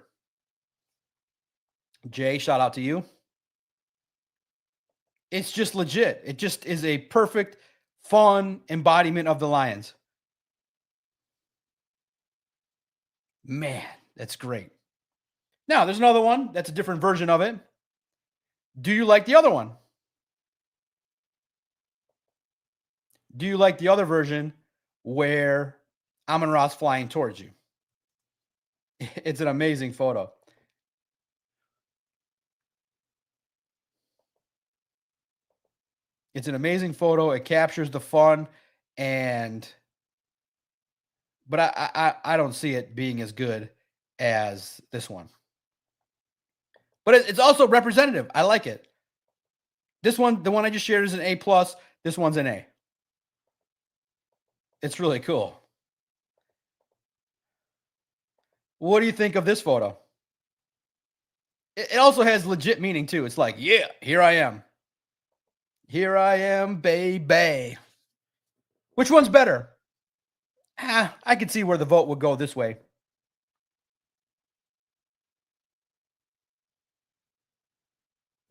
Jay, shout out to you. It's just legit. It just is a perfect, fun embodiment of the Lions. Man, that's great. Now, there's another one that's a different version of it. Do you like the other one? Do you like the other version where Amon-Ra's flying towards you? It's an amazing photo. It's an amazing photo. It captures the fun, but I don't see it being as good as this one. But it's also representative. I like it. This one, the one I just shared, is an A+. This one's an A. It's really cool. What do you think of this photo? It also has legit meaning too. It's like, yeah, here I am. Here I am, baby. Which one's better? I could see where the vote would go this way.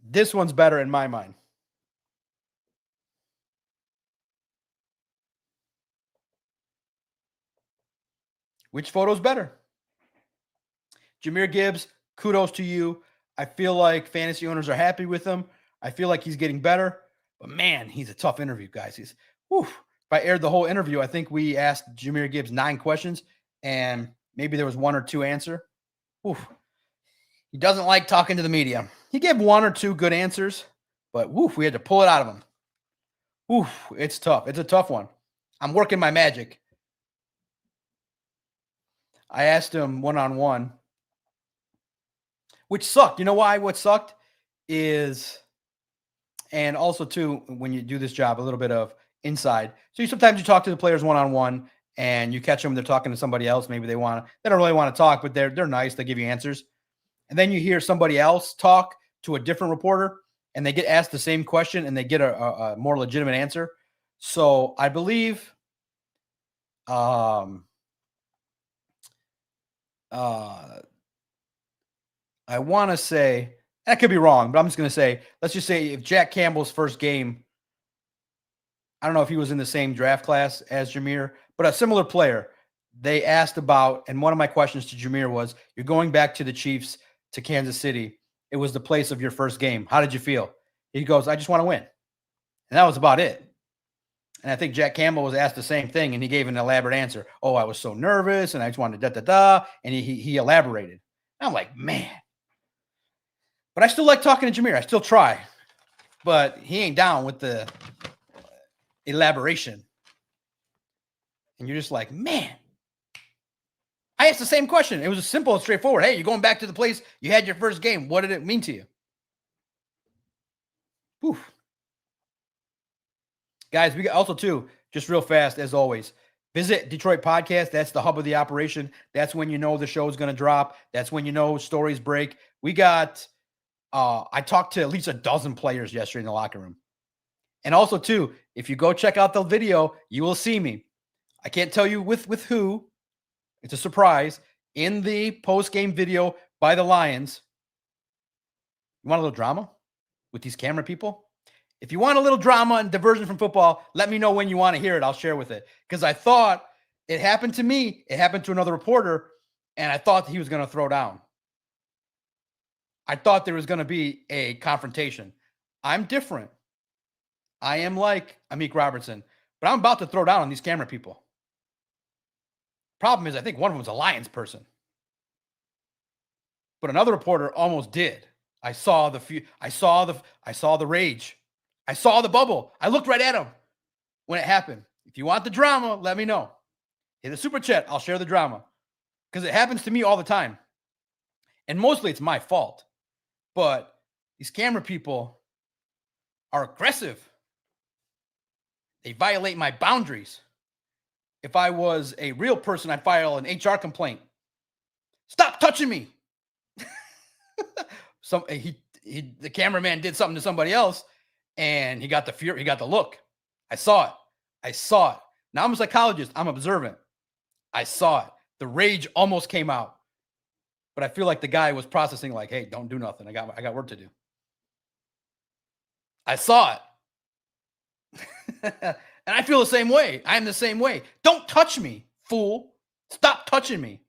This one's better in my mind. Which photo's better? Jahmyr Gibbs, kudos to you. I feel like fantasy owners are happy with him. I feel like he's getting better. But man, he's a tough interview, guys. If I aired the whole interview, I think we asked Jahmyr Gibbs 9 questions, and maybe there was 1 or 2 answer. He doesn't like talking to the media. He gave 1 or 2 good answers, but we had to pull it out of him. It's tough. It's a tough one. I'm working my magic. I asked him one-on-one, which sucked. You know why? What sucked is, and also too, when you do this job, a little bit of inside. So sometimes you talk to the players one-on-one and you catch them, they're talking to somebody else. Maybe they don't really want to talk, but they're nice. They give you answers. And then you hear somebody else talk to a different reporter and they get asked the same question and they get a more legitimate answer. So I believe, I want to say, that could be wrong, but I'm just going to say, let's just say if Jack Campbell's first game, I don't know if he was in the same draft class as Jahmyr, but a similar player, they asked about, and one of my questions to Jahmyr was, you're going back to the Chiefs, to Kansas City. It was the place of your first game. How did you feel? He goes, I just want to win. And that was about it. And I think Jack Campbell was asked the same thing, and he gave an elaborate answer. Oh, I was so nervous, and I just wanted da-da-da, and he elaborated. And I'm like, man. But I still like talking to Jahmyr. I still try. But he ain't down with the elaboration. And you're just like, man. I asked the same question. It was simple and straightforward. Hey, you're going back to the place you had your first game. What did it mean to you? Whew. Guys, we got also too, just real fast, as always, visit Detroit Podcast. That's the hub of the operation. That's when you know the show is going to drop. That's when you know stories break. We got, I talked to at least a dozen players yesterday in the locker room. And also too, if you go check out the video, you will see me. I can't tell you with who. It's a surprise. In the post-game video by the Lions. You want a little drama with these camera people? If you want a little drama and diversion from football, let me know when you want to hear it. I'll share with it. Because I thought it happened to me. It happened to another reporter. And I thought he was going to throw down. I thought there was going to be a confrontation. I'm different. I am like Amik Robertson. But I'm about to throw down on these camera people. Problem is, I think one of them was a Lions person. But another reporter almost did. I saw the rage. I saw the bubble. I looked right at him when it happened. If you want the drama, let me know. Hit a super chat. I'll share the drama. because it happens to me all the time. And mostly it's my fault. But these camera people are aggressive. They violate my boundaries. If I was a real person, I'd file an HR complaint. Stop touching me. The cameraman did something to somebody else, and he got the look. I saw it. Now I'm a psychologist. I'm observant. I saw it. The rage almost came out. But I feel like the guy was processing like, hey, don't do nothing. I got work to do. I saw it. And I feel the same way. I am the same way. Don't touch me, fool. Stop touching me.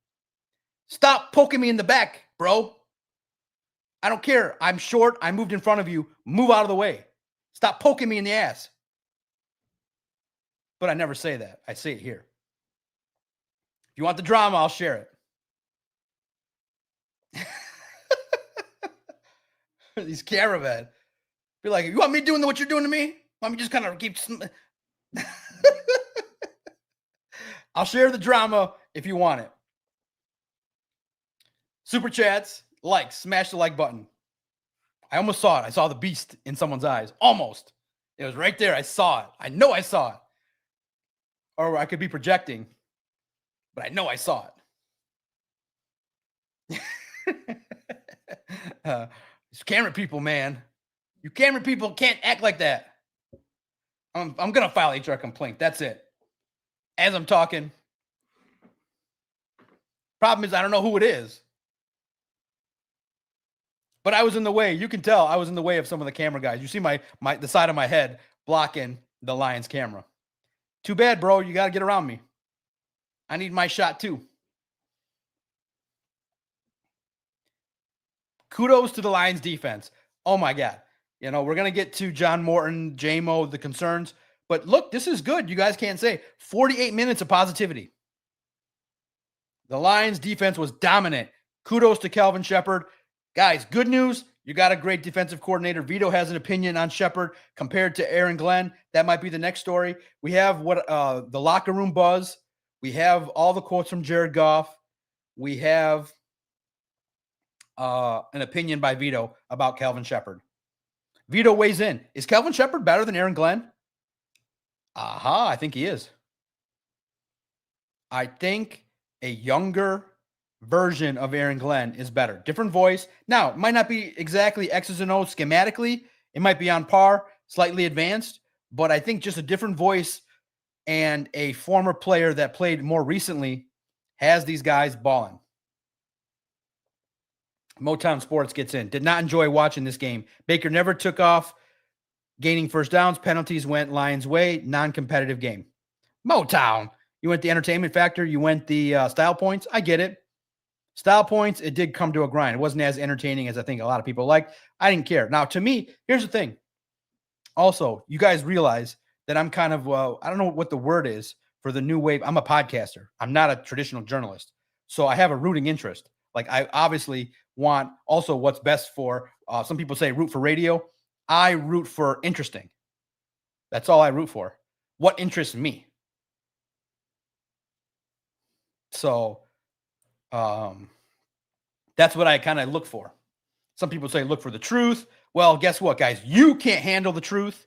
Stop poking me in the back, bro. I don't care. I'm short. I moved in front of you. Move out of the way. Stop poking me in the ass. But I never say that. I say it here. If you want the drama, I'll share it. These cameramen be like, you want me doing what you're doing to me? Want me just kind of keep... I'll share the drama if you want it. Super chats, likes, smash the like button. I almost saw it. I saw the beast in someone's eyes. Almost. It was right there. I saw it. I know I saw it. Or I could be projecting, but I know I saw it. These camera people, man. You camera people can't act like that. I'm going to file an HR complaint. That's it. As I'm talking. Problem is, I don't know who it is. But I was in the way. You can tell I was in the way of some of the camera guys. You see the side of my head blocking the Lions camera. Too bad, bro. You got to get around me. I need my shot too. Kudos to the Lions defense. Oh my God. You know, we're going to get to John Morton, JMO, the concerns. But look, this is good. You guys can't say 48 minutes of positivity. The Lions defense was dominant. Kudos to Kelvin Sheppard. Guys, good news. You got a great defensive coordinator. Vito has an opinion on Sheppard compared to Aaron Glenn. That might be the next story. We have the locker room buzz. We have all the quotes from Jared Goff. We have an opinion by Vito about Kelvin Sheppard. Vito weighs in. Is Kelvin Sheppard better than Aaron Glenn? I think he is. I think a younger version of Aaron Glenn is better. Different voice. Now, it might not be exactly X's and O's schematically. It might be on par, slightly advanced. But I think just a different voice and a former player that played more recently has these guys balling. Motown Sports gets in. Did not enjoy watching this game. Baker never took off gaining first downs. Penalties went Lions' way. Non-competitive game. Motown. You went the entertainment factor. You went the style points. I get it. Style points, it did come to a grind. It wasn't as entertaining as I think a lot of people liked. I didn't care. Now, to me, here's the thing. Also, you guys realize that I'm kind of, I don't know what the word is for the new wave. I'm a podcaster. I'm not a traditional journalist. So I have a rooting interest. Like, I obviously want also what's best for, some people say root for radio. I root for interesting. That's all I root for. What interests me? So that's what I kind of look for. Some people say look for the truth. Well, guess what, guys? You can't handle the truth.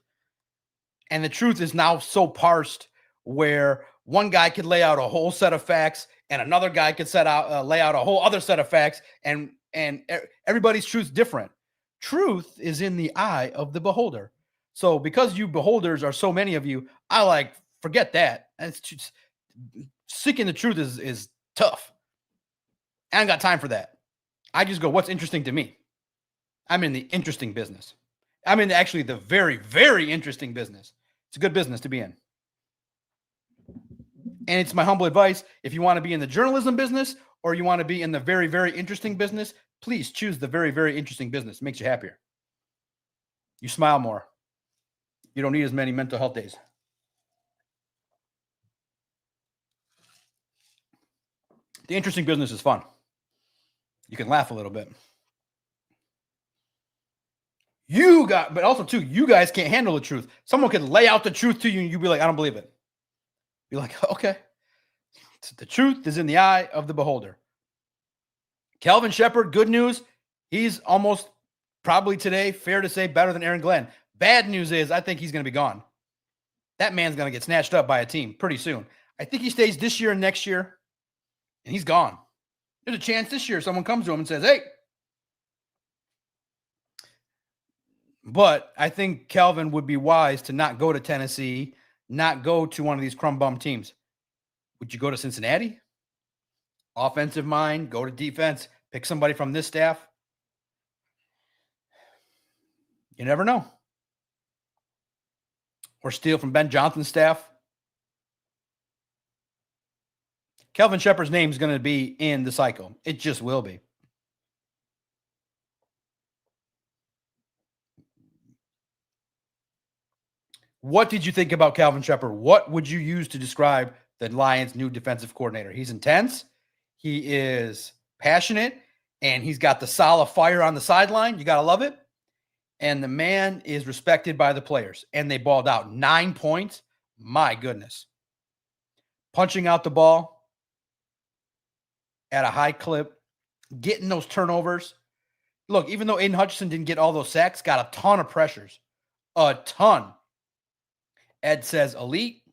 And the truth is now so parsed where one guy could lay out a whole set of facts and another guy could lay out a whole other set of facts, and everybody's truth's different. Truth is in the eye of the beholder. So because you beholders are so many of you, I forget that. It's just, seeking the truth is tough. I ain't got time for that. I just go, what's interesting to me? I'm in the interesting business. I'm in actually the very, very interesting business. It's a good business to be in. And it's my humble advice. If you want to be in the journalism business or you want to be in the very, very interesting business, please choose the very, very interesting business. It makes you happier. You smile more. You don't need as many mental health days. The interesting business is fun. You can laugh a little bit. But also too, you guys can't handle the truth. Someone could lay out the truth to you and you'd be like, I don't believe it. You're like, okay. The truth is in the eye of the beholder. Kelvin Sheppard, good news. He's almost probably today, fair to say, better than Aaron Glenn. Bad news is I think he's going to be gone. That man's going to get snatched up by a team pretty soon. I think he stays this year and next year, and he's gone. There's a chance this year someone comes to him and says, hey. But I think Kelvin would be wise to not go to Tennessee, not go to one of these crumb bum teams. Would you go to Cincinnati? Offensive mind, go to defense, pick somebody from this staff. You never know. Or steal from Ben Johnson's staff. Kelvin Sheppard's name is going to be in the cycle. It just will be. What did you think about Kelvin Sheppard? What would you use to describe the Lions' new defensive coordinator? He's intense. He is passionate, and he's got the solid fire on the sideline. You got to love it. And the man is respected by the players, and they balled out 9 points. My goodness. Punching out the ball at a high clip, getting those turnovers. Look, even though Aiden Hutchinson didn't get all those sacks, got a ton of pressures. A ton. Ed says elite.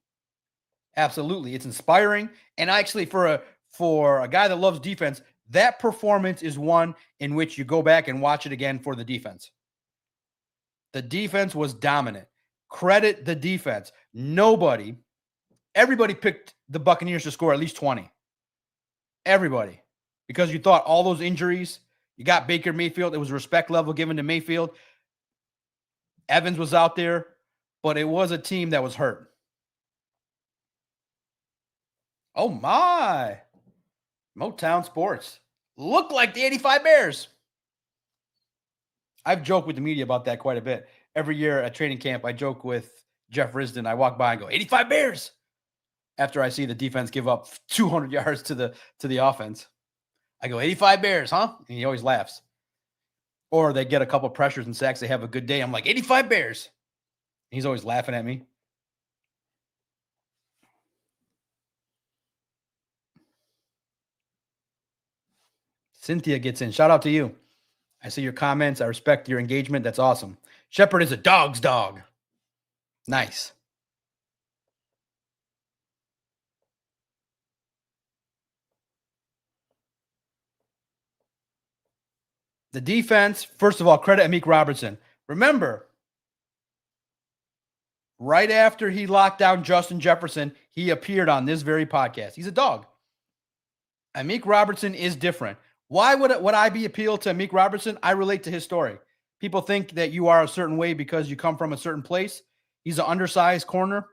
Absolutely. It's inspiring. And actually, for a guy that loves defense, that performance is one in which you go back and watch it again for the defense. The defense was dominant. Credit the defense. Everybody picked the Buccaneers to score at least 20. Everybody. Because you thought all those injuries, you got Baker Mayfield. It was respect level given to Mayfield. Evans was out there, but it was a team that was hurt. Oh my. Motown Sports. Look like the 85 Bears. I've joked with the media about that quite a bit. Every year at training camp, I joke with Jeff Risdon. I walk by and go, 85 Bears. After I see the defense give up 200 yards to the offense. I go, 85 Bears, huh? And he always laughs. Or they get a couple pressures and sacks. They have a good day. I'm like, 85 Bears. He's always laughing at me. Cynthia gets in. Shout out to you. I see your comments. I respect your engagement. That's awesome. Sheppard is a dog's dog. Nice. The defense, first of all, credit Amik Robertson. Remember, right after he locked down Justin Jefferson, he appeared on this very podcast. He's a dog. Amik Robertson is different. Why would I be appealed to Amik Robertson? I relate to his story. People think that you are a certain way because you come from a certain place. He's an undersized corner.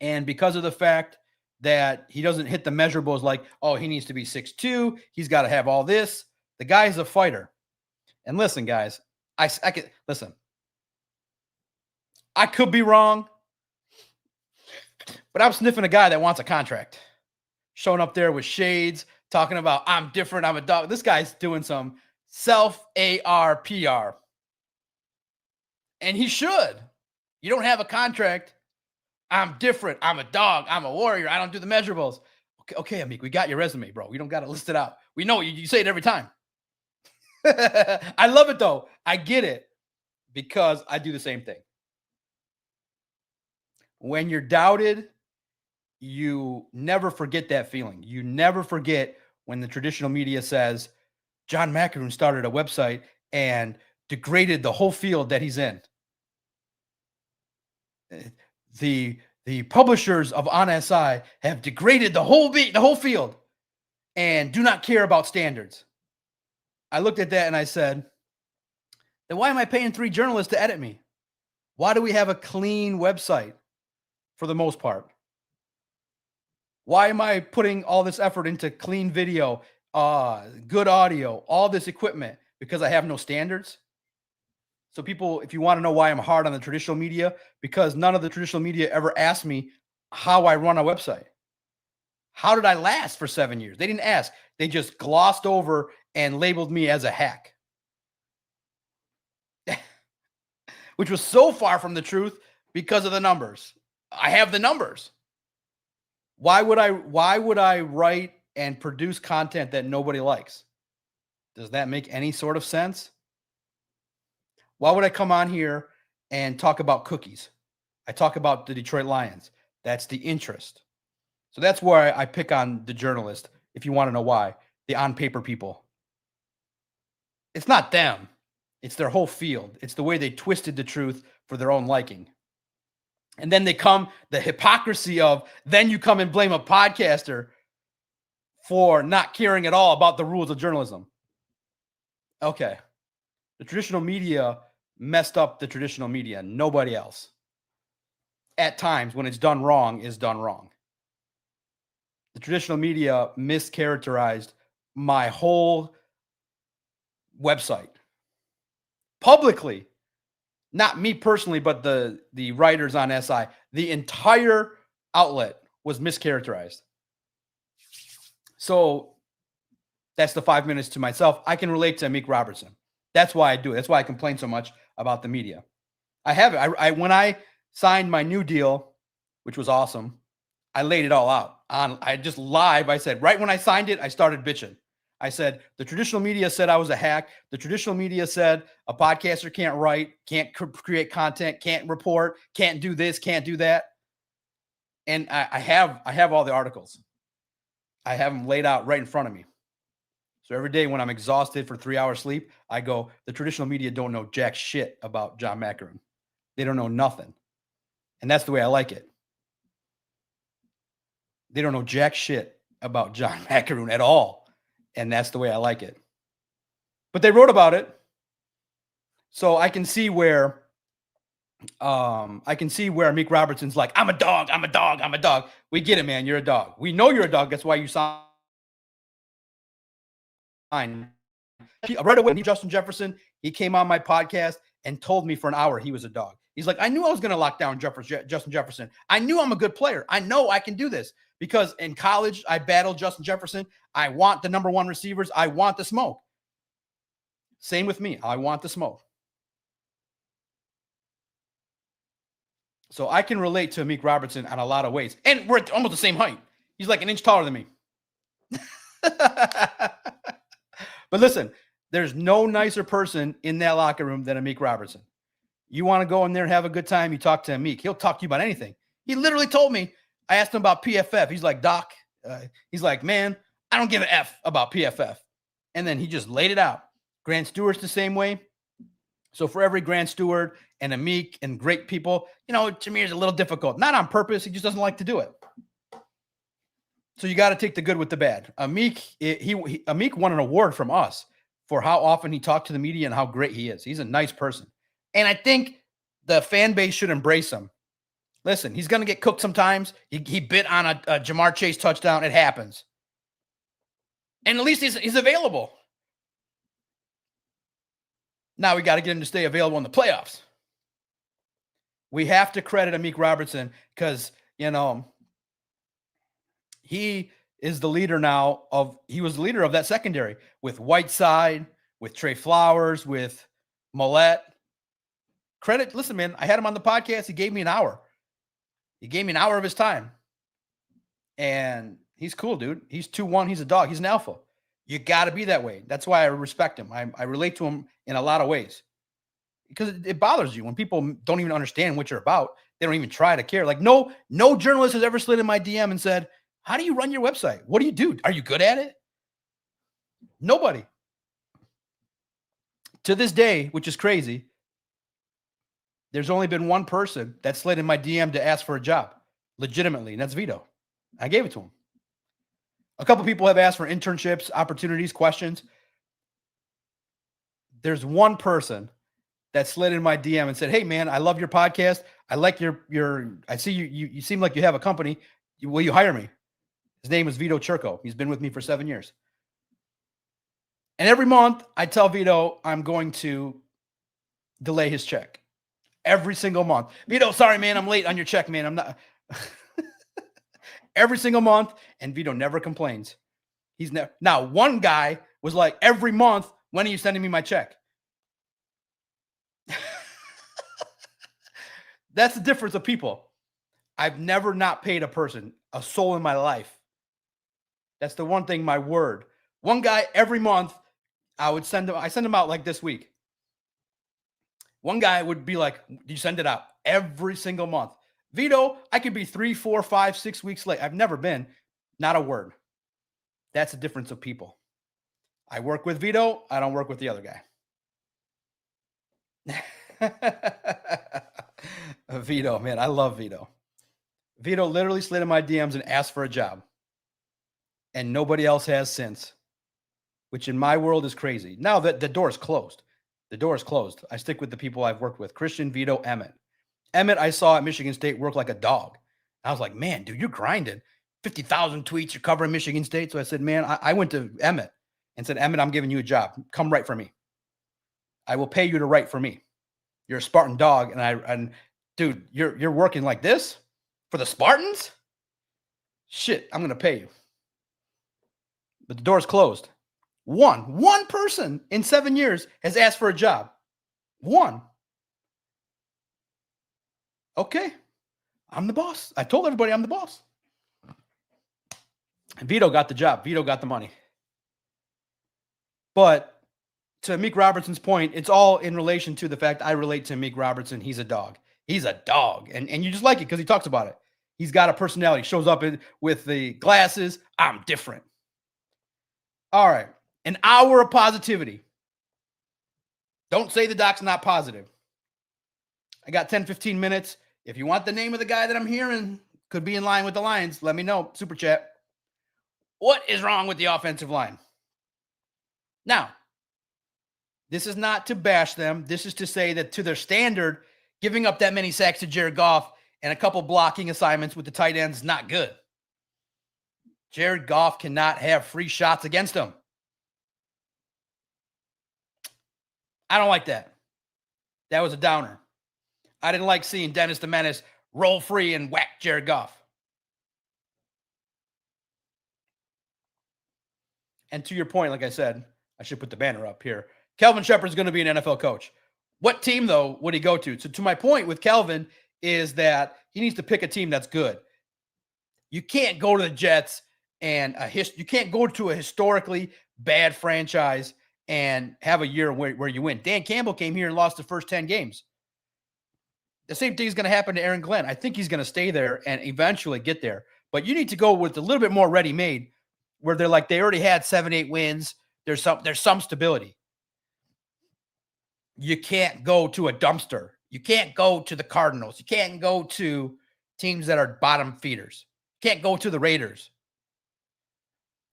And because of the fact that he doesn't hit the measurables like, oh, he needs to be 6'2", he's got to have all this. The guy's a fighter. And listen, guys, I could listen. I could be wrong, but I'm sniffing a guy that wants a contract. Showing up there with shades, talking about I'm different, I'm a dog. This guy's doing some self-AR/PR. And he should. You don't have a contract. I'm different. I'm a dog. I'm a warrior. I don't do the measurables. Okay, Amik, we got your resume, bro. We don't got to list it out. We know you say it every time. I love it, though. I get it because I do the same thing. When you're doubted, you never forget that feeling. You never forget when the traditional media says, John McEnroe started a website and degraded the whole field that he's in. The publishers of On SI have degraded the whole field and do not care about standards. I looked at that and I said, then why am I paying 3 journalists to edit me? Why do we have a clean website for the most part? Why am I putting all this effort into clean video, good audio, all this equipment? Because I have no standards? So people, if you want to know why I'm hard on the traditional media, because none of the traditional media ever asked me how I run a website. How did I last for 7 years? They didn't ask. They just glossed over and labeled me as a hack. Which was so far from the truth because of the numbers. I have the numbers. Why would I write and produce content that nobody likes? Does that make any sort of sense? Why would I come on here and talk about cookies? I talk about the Detroit Lions. That's the interest. So that's where I pick on the journalist, if you want to know why, the on-paper people. It's not them. It's their whole field. It's the way they twisted the truth for their own liking. And then the hypocrisy of, then you come and blame a podcaster for not caring at all about the rules of journalism. Okay. The traditional media messed up the traditional media. Nobody else. At times, when it's done wrong, is done wrong. The traditional media mischaracterized my whole website publicly. Not me personally, but the writers on SI. The entire outlet was mischaracterized. So that's the 5 minutes to myself. I can relate to Amik Robertson. That's why I do it. That's why I complain so much about the media. I have it. When I signed my new deal, which was awesome, I laid it all out. I just live. I said, right when I signed it, I started bitching. I said, the traditional media said I was a hack. The traditional media said a podcaster can't write, can't create content, can't report, can't do this, can't do that. And I have all the articles. I have them laid out right in front of me. So every day when I'm exhausted for 3 hours sleep, I go, the traditional media don't know jack shit about John Macaroon. They don't know nothing. And that's the way I like it. They don't know jack shit about John Macaroon at all. And that's the way I like it. But they wrote about it. So I can see where Amik Robertson's like, I'm a dog, I'm a dog, I'm a dog. We get it, man. You're a dog. We know you're a dog. That's why you signed. Right away, Justin Jefferson, he came on my podcast and told me for an hour he was a dog. He's like, I knew I was going to lock down Justin Jefferson. I knew I'm a good player. I know I can do this because in college, I battled Justin Jefferson. I want the number one receivers. I want the smoke. Same with me. I want the smoke. So I can relate to Amik Robertson in a lot of ways. And we're almost the same height. He's like an inch taller than me. But listen, there's no nicer person in that locker room than Amik Robertson. You want to go in there and have a good time, you talk to Amik. He'll talk to you about anything. He literally told me, I asked him about PFF. He's like, Doc, he's like, man, I don't give an F about PFF. And then he just laid it out. Grant Stewart's the same way. So for every Grant Stewart and Amik and great people, Jahmyr's a little difficult. Not on purpose. He just doesn't like to do it. So you got to take the good with the bad. Amik won an award from us for how often he talked to the media and how great he is. He's a nice person. And I think the fan base should embrace him. Listen, he's going to get cooked sometimes. He bit on a Ja'Marr Chase touchdown. It happens. And at least he's available. Now we got to get him to stay available in the playoffs. We have to credit Amik Robertson because, he is the leader now he was the leader of that secondary with Whiteside, with Trey Flowers, with Millette. Listen, man, I had him on the podcast. He gave me an hour. He gave me an hour of his time. And he's cool, dude. He's 2-1. He's a dog. He's an alpha. You got to be that way. That's why I respect him. I relate to him in a lot of ways. Because it bothers you when people don't even understand what you're about. They don't even try to care. Like, no journalist has ever slid in my DM and said, how do you run your website? What do you do? Are you good at it? Nobody. To this day, which is crazy, there's only been one person that slid in my DM to ask for a job, legitimately, and that's Vito. I gave it to him. A couple people have asked for internships, opportunities, questions. There's one person that slid in my DM and said, hey, man, I love your podcast. I like I see you seem like you have a company. Will you hire me? His name is Vito Churko. He's been with me for 7 years. And every month I tell Vito I'm going to delay his check. Every single month. Vito, sorry, man, I'm late on your check, man. I'm not. Every single month, and Vito never complains. He's never. Now, one guy was like, every month, when are you sending me my check? That's the difference of people. I've never not paid a person, a soul in my life. That's the one thing, my word. One guy every month, I send them out like this week. One guy would be like, you send it out every single month. Vito, I could be 3, 4, 5, 6 weeks late. I've never been. Not a word. That's the difference of people. I work with Vito. I don't work with the other guy. Vito, man, I love Vito. Vito literally slid in my DMs and asked for a job. And nobody else has since, which in my world is crazy. Now that the door is closed. The door is closed. I stick with the people I've worked with. Christian, Vito, Emmett. Emmett, I saw at Michigan State work like a dog. I was like, man, dude, you're grinding. 50,000 tweets. You're covering Michigan State. So I said, man, I went to Emmett and said, Emmett, I'm giving you a job. Come write for me. I will pay you to write for me. You're a Spartan dog. And dude, you're working like this for the Spartans? Shit, I'm going to pay you. But the door's closed. One person in 7 years has asked for a job. One. Okay. I'm the boss. I told everybody I'm the boss. And Vito got the job. Vito got the money. But to Meek Robertson's point, it's all in relation to the fact I relate to Meek Robertson. He's a dog. He's a dog. And you just like it because he talks about it. He's got a personality. Shows up with the glasses. I'm different. All right. An hour of positivity. Don't say the doc's not positive. I got 10, 15 minutes. If you want the name of the guy that I'm hearing could be in line with the Lions, let me know. Super chat. What is wrong with the offensive line? Now, this is not to bash them. This is to say that to their standard, giving up that many sacks to Jared Goff and a couple blocking assignments with the tight ends is not good. Jared Goff cannot have free shots against him. I don't like that. That was a downer. I didn't like seeing Dennis the Menace roll free and whack Jared Goff. And to your point, like I said, I should put the banner up here. Kelvin Sheppard is going to be an NFL coach. What team, though, would he go to? So to my point with Kelvin is that he needs to pick a team that's good. You can't go to the Jets and you can't go to a historically bad franchise and have a year where you win. Dan Campbell came here and lost the first 10 games. The same thing is going to happen to Aaron Glenn. I think he's going to stay there and eventually get there. But you need to go with a little bit more ready-made where they're like they already had 7, 8 wins. There's some stability. You can't go to a dumpster. You can't go to the Cardinals. You can't go to teams that are bottom feeders. You can't go to the Raiders.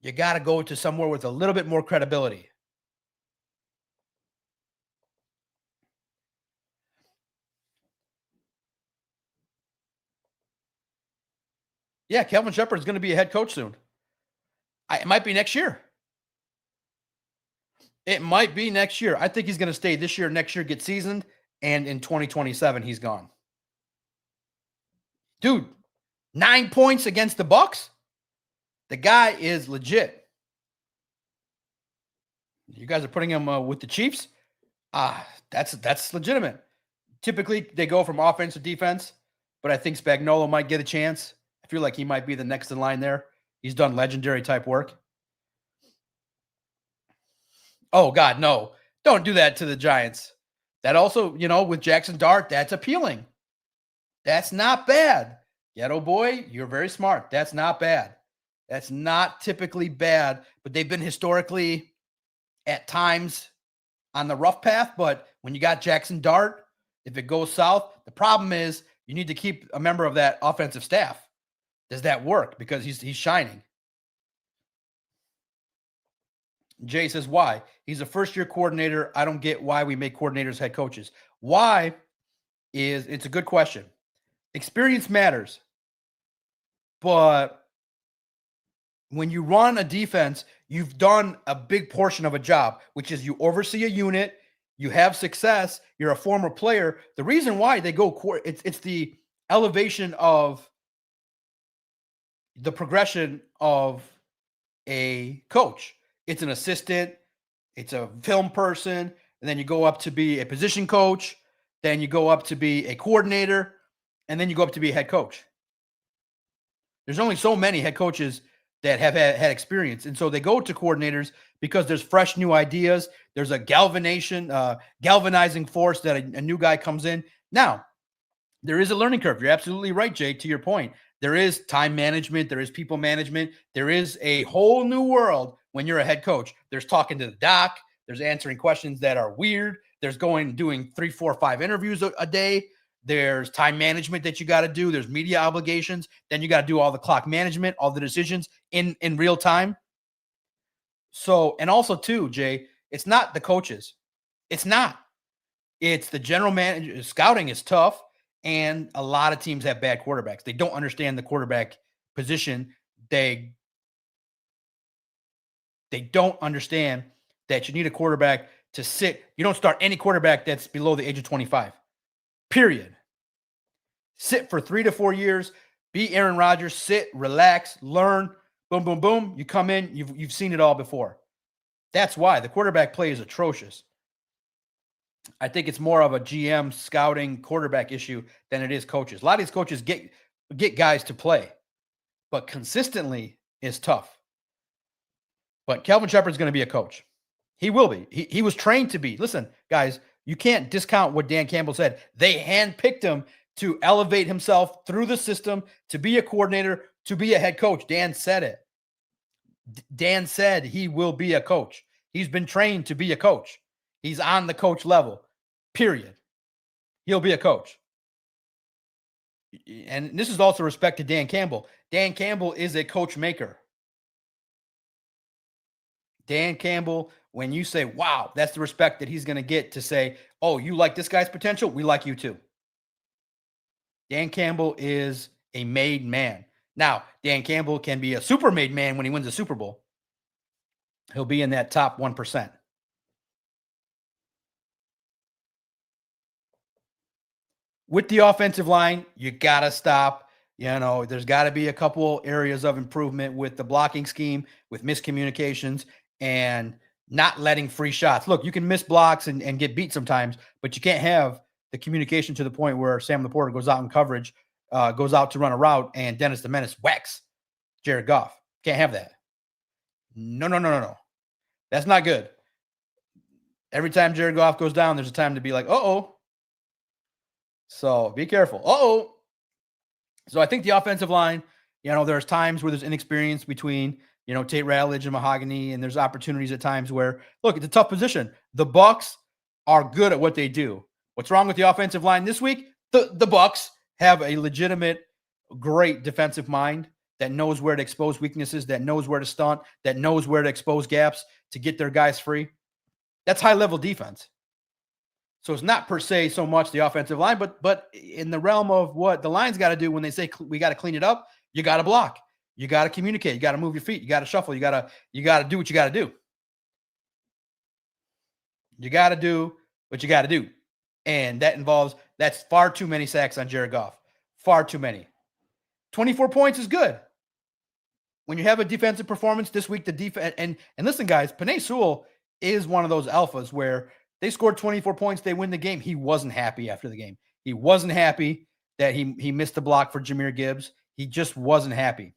You got to go to somewhere with a little bit more credibility. Yeah, Kelvin Sheppard is going to be a head coach soon. It might be next year. It might be next year. I think he's going to stay this year, next year, get seasoned, and in 2027, he's gone. Dude, 9 points against the Bucs? The guy is legit. You guys are putting him with the Chiefs? That's legitimate. Typically, they go from offense to defense, but I think Spagnuolo might get a chance. I feel like he might be the next in line there. He's done legendary type work. Oh, God, no. Don't do that to the Giants. That also, with Jackson Dart, that's appealing. That's not bad. Ghetto boy, you're very smart. That's not bad. That's not typically bad, but they've been historically at times on the rough path. But when you got Jackson Dart, if it goes south, the problem is you need to keep a member of that offensive staff. Does that work? Because he's shining. Jay says, why? He's a first-year coordinator. I don't get why we make coordinators head coaches. Why is, it's a good question. Experience matters. But when you run a defense, you've done a big portion of a job, which is you oversee a unit, you have success, you're a former player. The reason why they go, it's the elevation of the progression of a coach. It's an assistant, it's a film person, and then you go up to be a position coach, then you go up to be a coordinator, and then you go up to be a head coach. There's only so many head coaches that have had experience. And so they go to coordinators because there's fresh new ideas. There's a galvanizing force that a new guy comes in. Now, there is a learning curve. You're absolutely right, Jay, to your point. There is time management. There is people management. There is a whole new world when you're a head coach. There's talking to the doc. There's answering questions that are weird. There's doing 3, 4, 5 interviews a day. There's time management that you got to do. There's media obligations. Then you got to do all the clock management, all the decisions in real time. So, and also too, Jay, it's not the coaches. It's not. It's the general manager. Scouting is tough. And a lot of teams have bad quarterbacks. They don't understand the quarterback position. They don't understand that you need a quarterback to sit. You don't start any quarterback that's below the age of 25. Period. Sit for 3 to 4 years. Be Aaron Rodgers. Sit, relax, learn. Boom, boom, boom. You come in. You've seen it all before. That's why the quarterback play is atrocious. I think it's more of a GM scouting quarterback issue than it is coaches. A lot of these coaches get guys to play, but consistently is tough. But Kelvin Sheppard is going to be a coach. He will be. He was trained to be. Listen, guys, you can't discount what Dan Campbell said. They handpicked him to elevate himself through the system, to be a coordinator, to be a head coach. Dan said it. Dan said he will be a coach. He's been trained to be a coach. He's on the coach level, period. He'll be a coach. And this is also respect to Dan Campbell. Dan Campbell is a coach maker. Dan Campbell, when you say, wow, that's the respect that he's going to get to say, oh, you like this guy's potential? We like you too. Dan Campbell is a made man. Now, Dan Campbell can be a super made man when he wins a Super Bowl. He'll be in that top 1%. With the offensive line, you got to stop. There's got to be a couple areas of improvement with the blocking scheme, with miscommunications, and not letting free shots. Look, you can miss blocks and get beat sometimes, but you can't have the communication to the point where Sam Laporta goes out in coverage, goes out to run a route, and Dennis the Menace whacks Jared Goff. Can't have that. No. That's not good. Every time Jared Goff goes down, there's a time to be like, uh-oh. So be careful. Uh-oh. So I think the offensive line, there's times where there's inexperience between, Tate Ratledge and Mahogany, and there's opportunities at times where, look, it's a tough position. The Bucs are good at what they do. What's wrong with the offensive line this week? The Bucs have a legitimate, great defensive mind that knows where to expose weaknesses, that knows where to stunt, that knows where to expose gaps to get their guys free. That's high-level defense. So it's not per se so much the offensive line, but in the realm of what the line's got to do when they say we got to clean it up, you got to block, you got to communicate, you got to move your feet, you got to shuffle, you got to do what you got to do. You got to do what you got to do, and that's far too many sacks on Jared Goff, far too many. 24 points is good. When you have a defensive performance this week, the defense and listen, guys, Penei Sewell is one of those alphas where they scored 24 points. They win the game. He wasn't happy after the game. He wasn't happy that he missed the block for Jahmyr Gibbs. He just wasn't happy.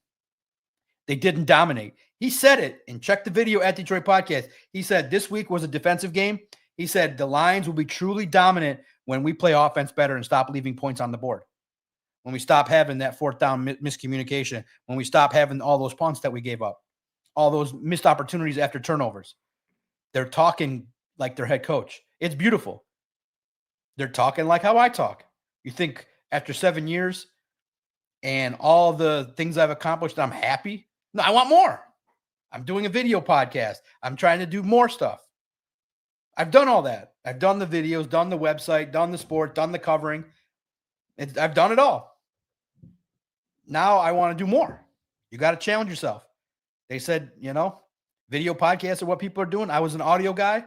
They didn't dominate. He said it, and check the video at Detroit Podcast. He said this week was a defensive game. He said the Lions will be truly dominant when we play offense better and stop leaving points on the board. When we stop having that fourth down miscommunication. When we stop having all those punts that we gave up. All those missed opportunities after turnovers. They're talking like their head coach. It's beautiful. They're talking like how I talk. You think after 7 years and all the things I've accomplished, I'm happy? No, I want more. I'm doing a video podcast. I'm trying to do more stuff. I've done all that. I've done the videos, done the website, done the sport, done the covering. I've done it all. Now I want to do more. You got to challenge yourself. They said, video podcasts are what people are doing. I was an audio guy.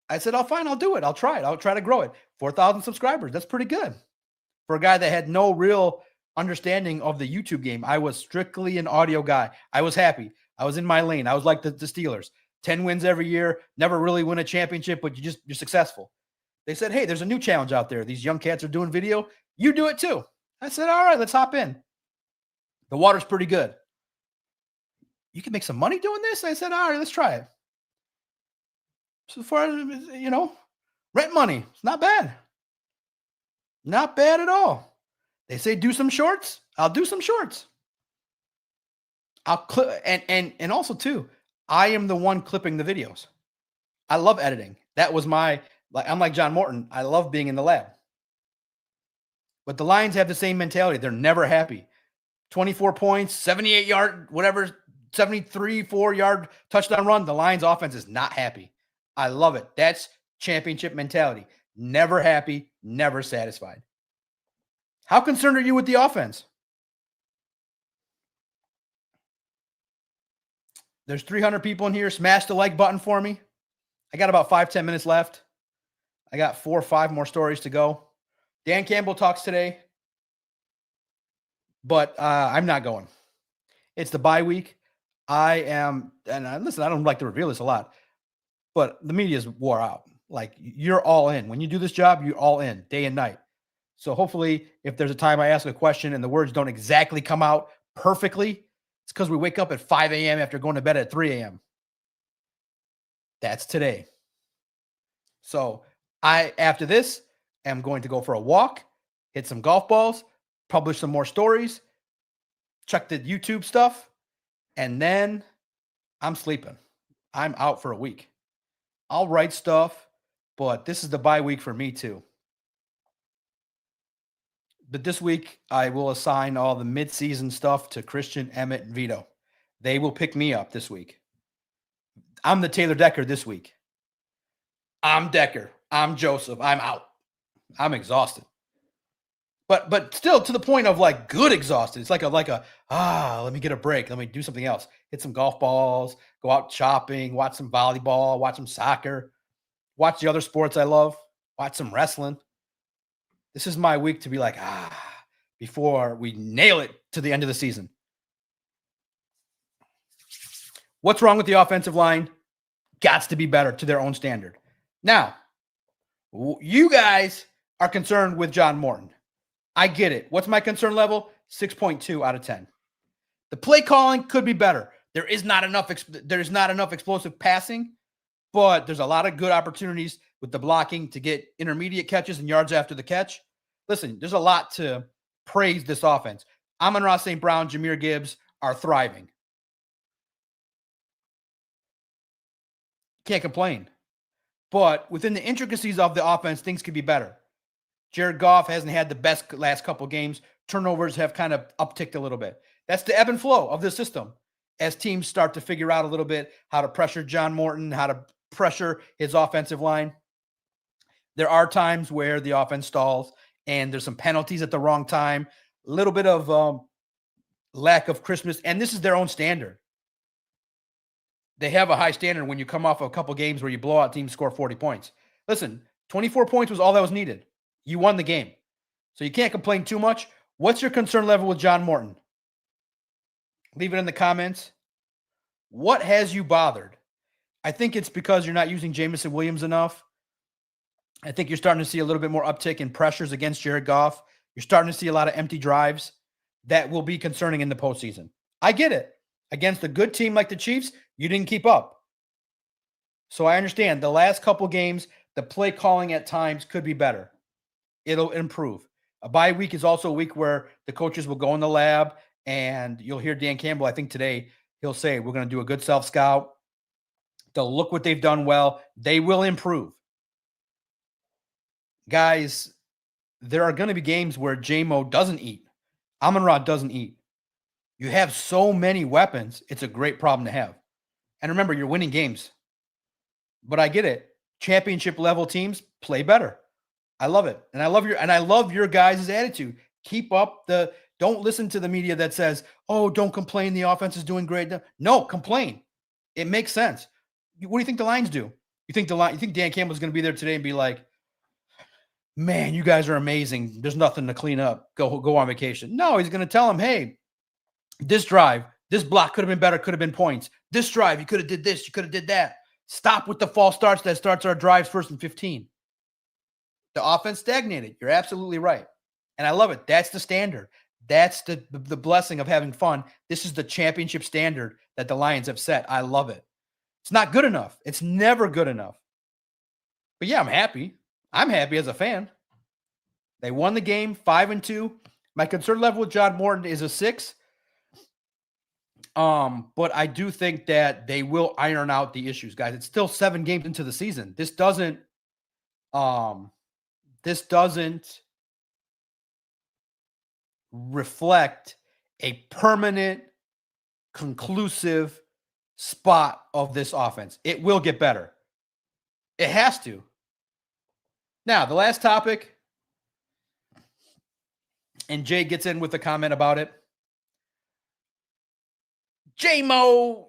I said, oh, fine, I'll do it. I'll try it. I'll try to grow it. 4,000 subscribers. That's pretty good. For a guy that had no real understanding of the YouTube game, I was strictly an audio guy. I was happy. I was in my lane. I was like the Steelers. 10 wins every year, never really win a championship, but you're successful. They said, hey, there's a new challenge out there. These young cats are doing video. You do it too. I said, all right, let's hop in. The water's pretty good. you can make some money doing this. I said, all right, let's try it. So far, rent money, it's not bad. Not bad at all. They say do some shorts. I'll do some shorts. I'll clip and also too, I am the one clipping the videos. I love editing. That was I'm like John Morton. I love being in the lab. But the Lions have the same mentality. They're never happy. 24 points, 78 yard, whatever, 73, 4-yard touchdown run. The Lions offense is not happy. I love it. That's championship mentality. Never happy, never satisfied. How concerned are you with the offense? There's 300 people in here. Smash the like button for me. I got about 5-10 minutes left. I got 4 or 5 more stories to go. Dan Campbell talks today, but I'm not going. It's the bye week. Listen, I don't like to reveal this a lot, but the media's wore out. Like, you're all in. When you do this job, you're all in day and night. So hopefully, if there's a time I ask a question and the words don't exactly come out perfectly, it's because we wake up at 5 a.m. after going to bed at 3 a.m. That's today. So after this, am going to go for a walk, hit some golf balls, publish some more stories, check the YouTube stuff, and then I'm sleeping. I'm out for a week. I'll write stuff, but this is the bye week for me too. But this week, I will assign all the mid-season stuff to Christian, Emmett, and Vito. They will pick me up this week. I'm the Taylor Decker this week. I'm Decker. I'm Joseph. I'm out. I'm exhausted. But still to the point of like good exhausted. It's like let me get a break. Let me do something else. Hit some golf balls, go out shopping, watch some volleyball, watch some soccer, watch the other sports I love, watch some wrestling. This is my week to be like, before we nail it to the end of the season. What's wrong with the offensive line? Gots to be better to their own standard. Now, you guys are concerned with John Morton. I get it. What's my concern level? 6.2 out of 10. The play calling could be better. There is not enough explosive passing, but there's a lot of good opportunities with the blocking to get intermediate catches and yards after the catch. Listen, there's a lot to praise this offense. Amon-Ra St. Brown, Jahmyr Gibbs are thriving. Can't complain. But within the intricacies of the offense, things could be better. Jared Goff hasn't had the best last couple games. Turnovers have kind of upticked a little bit. That's the ebb and flow of the system as teams start to figure out a little bit how to pressure John Morton, how to pressure his offensive line. There are times where the offense stalls and there's some penalties at the wrong time, a little bit of lack of crispness, and this is their own standard. They have a high standard when you come off a couple games where you blow out teams, score 40 points. Listen, 24 points was all that was needed. You won the game. So you can't complain too much. What's your concern level with John Morton? Leave it in the comments. What has you bothered? I think it's because you're not using Jameson Williams enough. I think you're starting to see a little bit more uptick in pressures against Jared Goff. You're starting to see a lot of empty drives. That will be concerning in the postseason. I get it. Against a good team like the Chiefs, you didn't keep up. So I understand the last couple games, the play calling at times could be better. It'll improve. A bye week is also a week where the coaches will go in the lab, and you'll hear Dan Campbell, I think today, he'll say, we're going to do a good self-scout. They'll look what they've done well. They will improve. Guys, there are going to be games where J-Mo doesn't eat. Amon-Ra doesn't eat. You have so many weapons, it's a great problem to have. And remember, you're winning games. But I get it. Championship level teams play better. I love it. And I love your guys' attitude. Keep up don't listen to the media that says, oh, don't complain, the offense is doing great. No, complain. It makes sense. What do you think the Lions do? You think Dan Campbell's going to be there today and be like, man, you guys are amazing. There's nothing to clean up. Go on vacation. No, he's going to tell them, hey, this drive, this block could have been better, could have been points. This drive, you could have did this, you could have did that. Stop with the false starts that starts our drives 1st and 15. The offense stagnated. You're absolutely right. And I love it. That's the standard. That's the blessing of having fun. This is the championship standard that the Lions have set. I love it. It's not good enough. It's never good enough. But yeah, I'm happy. I'm happy as a fan. They won the game 5-2. My concern level with John Morton is a 6. But I do think that they will iron out the issues, guys. It's still 7 games into the season. This doesn't reflect a permanent, conclusive spot of this offense. It will get better. It has to. Now, the last topic, and Jay gets in with a comment about it. J-Mo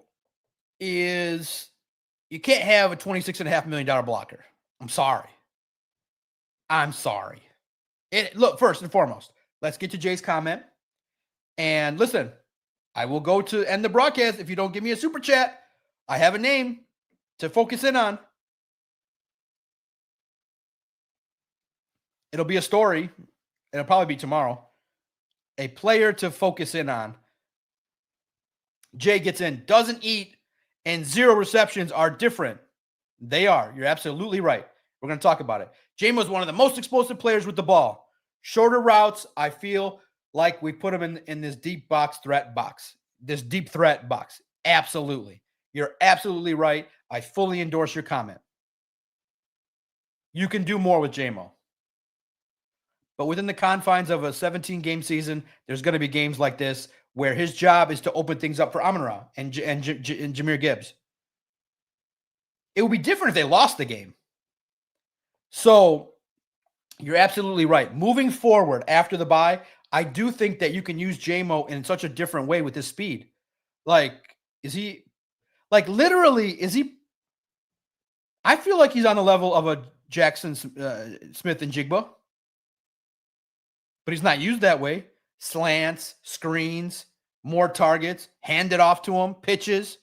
is, you can't have a $26.5 million blocker. I'm sorry. Look, first and foremost, let's get to Jay's comment. And listen, I will go to end the broadcast if you don't give me a super chat. I have a name to focus in on. It'll be a story. It'll probably be tomorrow. A player to focus in on. Jay gets in. Doesn't eat and 0 receptions are different. They are. You're absolutely right. We're going to talk about it. Jameis was one of the most explosive players with the ball. Shorter routes, I feel like we put him in this deep threat box. This deep threat box. Absolutely. You're absolutely right. I fully endorse your comment. You can do more with J-Mo. But within the confines of a 17-game season, there's going to be games like this where his job is to open things up for Amon-Ra and Jahmyr Gibbs. It would be different if they lost the game. So you're absolutely right. Moving forward after the bye, I do think that you can use J-Mo in such a different way with his speed. I feel like he's on the level of a Jackson Smith and Jigba. But he's not used that way. Slants, screens, more targets, hand it off to him, pitches.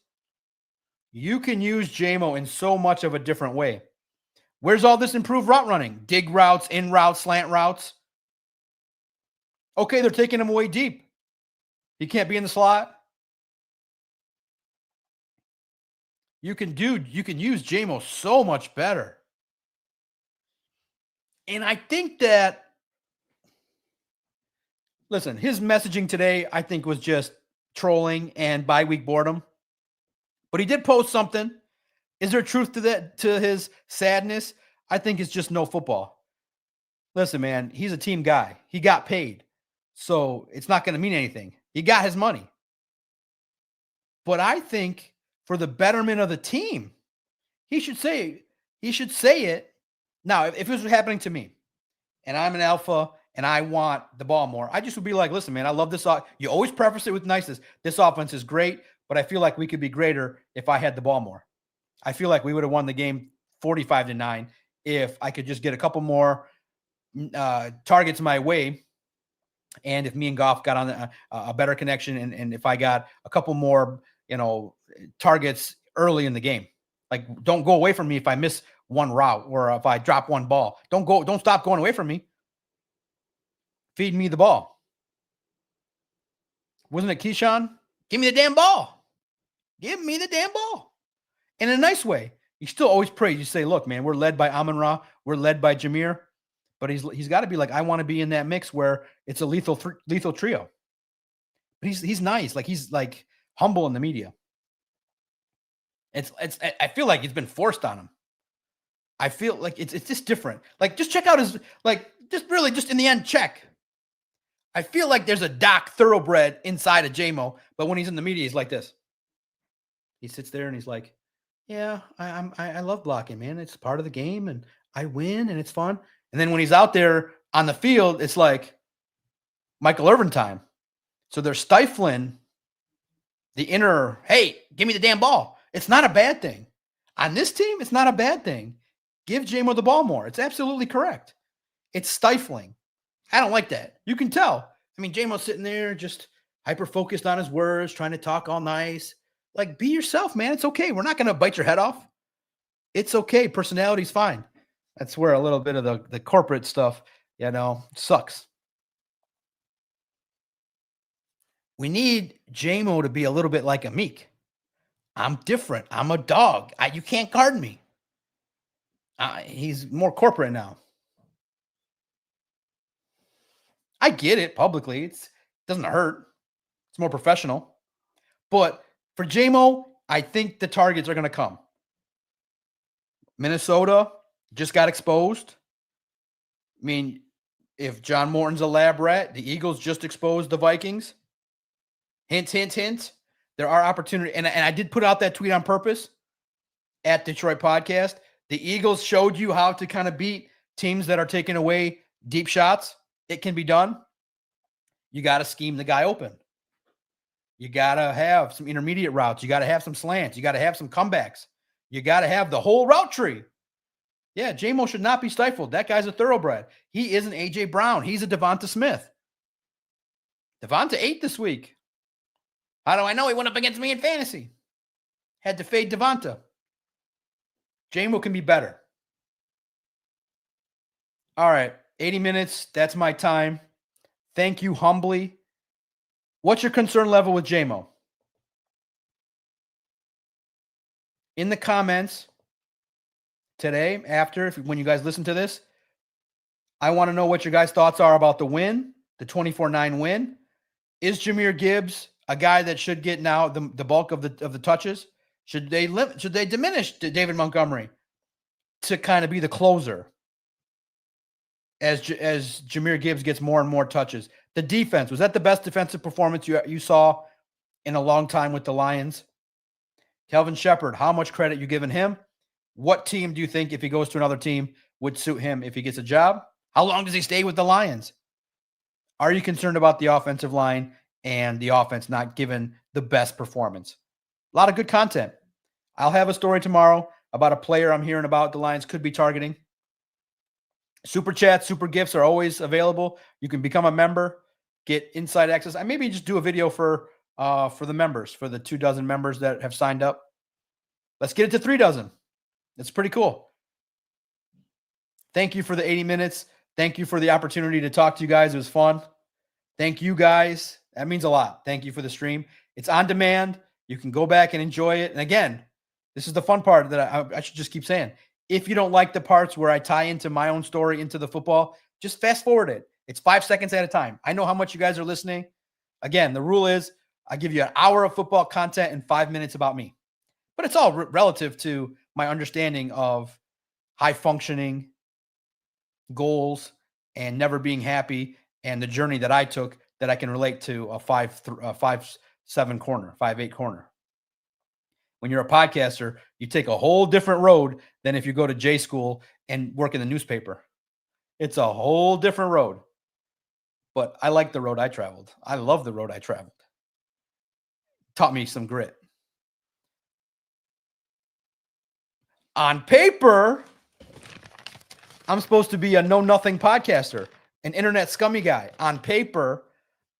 You can use J-Mo in so much of a different way. Where's all this improved route running? Dig routes, in routes, slant routes. Okay, they're taking him away deep. He can't be in the slot. You can use J-Mo so much better. And I think that, listen, his messaging today, I think, was just trolling and bye-week boredom. But he did post something. Is there truth to that, to his sadness? I think it's just no football. Listen, man, he's a team guy. He got paid. So it's not going to mean anything. He got his money. But I think for the betterment of the team, he should say it. Now, if this was happening to me and I'm an alpha and I want the ball more, I just would be like, listen, man, I love this. You always preface it with niceness. This offense is great, but I feel like we could be greater if I had the ball more. I feel like we would have won the game 45-9 if I could just get a couple more targets my way. And if me and Goff got on a better connection and if I got a couple more, targets early in the game. Like, don't go away from me if I miss one route or if I drop one ball. Don't stop going away from me. Feed me the ball. Wasn't it Keyshawn? Give me the damn ball. Give me the damn ball. In a nice way. You still always praise. You say, look, man, we're led by Amon-Ra. We're led by Jahmyr. But he's got to be like, I want to be in that mix where it's a lethal trio. But he's nice. Like, he's like humble in the media. I feel like it's been forced on him. I feel like it's just different. Like, just check out his, just in the end, check. I feel like there's a Doc Thoroughbred inside of J-Mo, but when he's in the media, he's like this. He sits there and he's like, yeah, I love blocking, man. It's part of the game and I win and it's fun. And then when he's out there on the field, it's like Michael Irvin time. So they're stifling the inner, hey, give me the damn ball. It's not a bad thing. On this team, it's not a bad thing. Give J-Mo the ball more. It's absolutely correct. It's stifling. I don't like that. You can tell. I mean, J-Mo's sitting there just hyper-focused on his words, trying to talk all nice. Like, be yourself, man. It's okay. We're not going to bite your head off. It's okay. Personality's fine. That's where a little bit of the corporate stuff, sucks. We need JMO to be a little bit like a Meek. I'm different. I'm a dog. You can't guard me. He's more corporate now. I get it publicly. It doesn't hurt. It's more professional. But for JMO, I think the targets are going to come. Minnesota just got exposed. I mean, if John Morton's a lab rat, the Eagles just exposed the Vikings. Hint, hint, hint. There are opportunities. And I did put out that tweet on purpose at Detroit Podcast. The Eagles showed you how to kind of beat teams that are taking away deep shots. It can be done. You got to scheme the guy open. You got to have some intermediate routes. You got to have some slants. You got to have some comebacks. You got to have the whole route tree. Yeah, JMO should not be stifled. That guy's a thoroughbred. He isn't A.J. Brown. He's a Devonta Smith. Devonta ate this week. How do I know he went up against me in fantasy? Had to fade Devonta. JMO can be better. All right, 80 minutes. That's my time. Thank you humbly. What's your concern level with JMO? In the comments today, when you guys listen to this, I want to know what your guys' thoughts are about the win, the 24-9 win. Is Jahmyr Gibbs a guy that should get now the bulk of the touches? Should they diminish David Montgomery to kind of be the closer as Jahmyr Gibbs gets more and more touches? The defense, was that the best defensive performance you saw in a long time with the Lions? Kelvin Sheppard, how much credit you giving him? What team do you think, if he goes to another team, would suit him if he gets a job? How long does he stay with the Lions? Are you concerned about the offensive line and the offense not giving the best performance? A lot of good content. I'll have a story tomorrow about a player I'm hearing about the Lions could be targeting. Super chats, super gifts are always available. You can become a member, get inside access. I maybe just do a video for the members, for the 24 members that have signed up. Let's get it to 36. It's pretty cool. Thank you for the 80 minutes. Thank you for the opportunity to talk to you guys. It was fun. Thank you guys. That means a lot. Thank you for the stream. It's on demand. You can go back and enjoy it. And again, this is the fun part that I should just keep saying. If you don't like the parts where I tie into my own story into the football, just fast forward it. It's 5 seconds at a time. I know how much you guys are listening. Again, the rule is I give you an hour of football content and 5 minutes about me. But it's all relative to my understanding of high functioning goals and never being happy and the journey that I took that I can relate to a 5'7" corner, 5'8" corner. When you're a podcaster, you take a whole different road than if you go to J school and work in the newspaper. It's a whole different road. But I like the road I traveled. I love the road I traveled. Taught me some grit. On paper, I'm supposed to be a know-nothing podcaster, an internet scummy guy. On paper,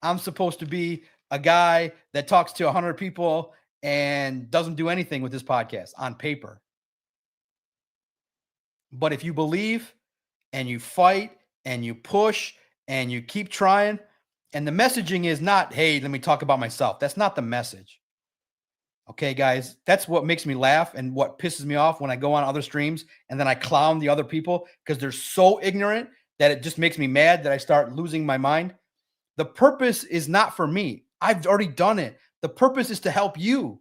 I'm supposed to be a guy that talks to 100 people and doesn't do anything with this podcast on paper. But if you believe and you fight and you push and you keep trying, and the messaging is not, hey, let me talk about myself. That's not the message. Okay, guys, that's what makes me laugh and what pisses me off when I go on other streams and then I clown the other people because they're so ignorant that it just makes me mad that I start losing my mind. The purpose is not for me. I've already done it. The purpose is to help you.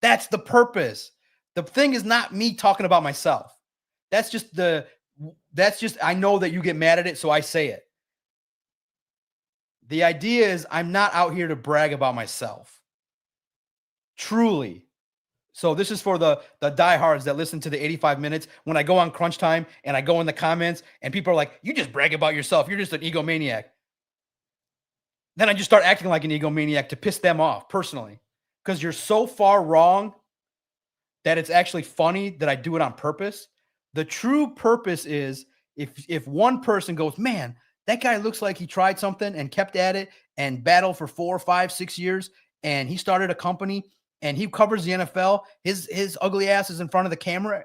That's the purpose. The thing is not me talking about myself. That's just I know that you get mad at it, so I say it. The idea is I'm not out here to brag about myself. Truly. So this is for the diehards that listen to the 85 minutes. When I go on crunch time and I go in the comments and people are like, you just brag about yourself. You're just an egomaniac. Then I just start acting like an egomaniac to piss them off personally. Because you're so far wrong that it's actually funny that I do it on purpose. The true purpose is if one person goes, man, that guy looks like he tried something and kept at it and battled for 4, 5, 6 years. And he started a company and he covers the NFL. His ugly ass is in front of the camera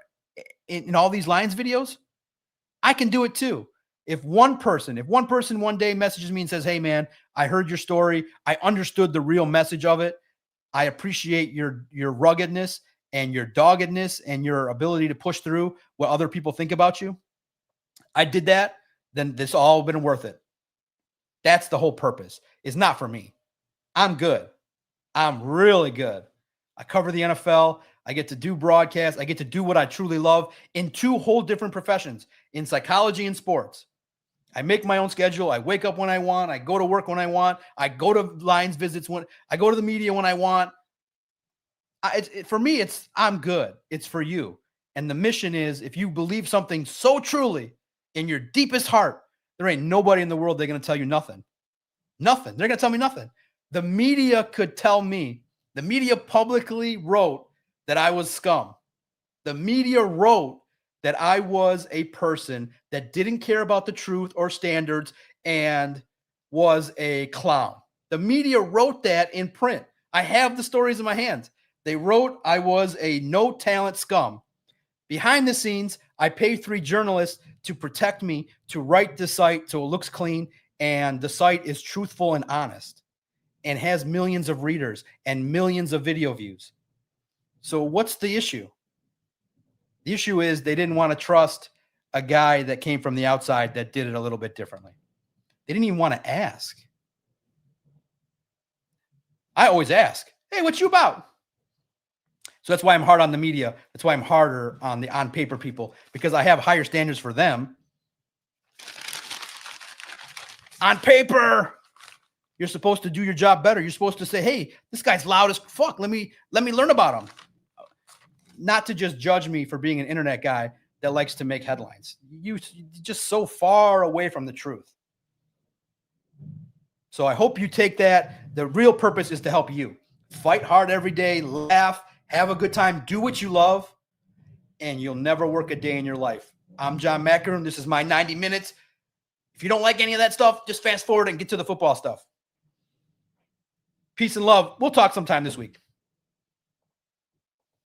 in all these Lions videos. I can do it too. If one person one day messages me and says, hey, man, I heard your story. I understood the real message of it. I appreciate your ruggedness and your doggedness and your ability to push through what other people think about you. I did that, then this all been worth it. That's the whole purpose. It's not for me. I'm good. I'm really good. I cover the NFL. I get to do broadcasts. I get to do what I truly love in two whole different professions, in psychology and sports. I make my own schedule. I wake up when I want. I go to work when I want. I go to Lions visits when I go to the media when I want. For me, I'm good. It's for you. And the mission is, if you believe something so truly in your deepest heart, there ain't nobody in the world that's going to tell you nothing. Nothing. They're going to tell me nothing. The media could tell me. The media publicly wrote that I was scum. The media wrote that I was a person that didn't care about the truth or standards and was a clown. The media wrote that in print. I have the stories in my hands. They wrote I was a no-talent scum. Behind the scenes, I paid 3 journalists to protect me, to write the site so it looks clean, and the site is truthful and honest and has millions of readers and millions of video views. So what's the issue? The issue is they didn't want to trust a guy that came from the outside that did it a little bit differently. They didn't even want to ask. I always ask, hey, what you about? So that's why I'm hard on the media. That's why I'm harder on the on-paper people, because I have higher standards for them. On paper, you're supposed to do your job better. You're supposed to say, hey, this guy's loud as fuck. Let me learn about him. Not to just judge me for being an internet guy that likes to make headlines. You're just so far away from the truth. So I hope you take that. The real purpose is to help you. Fight hard every day, laugh, have a good time, do what you love, and you'll never work a day in your life. I'm John Macron. This is my 90 minutes. If you don't like any of that stuff, just fast forward and get to the football stuff. Peace and love. We'll talk sometime this week.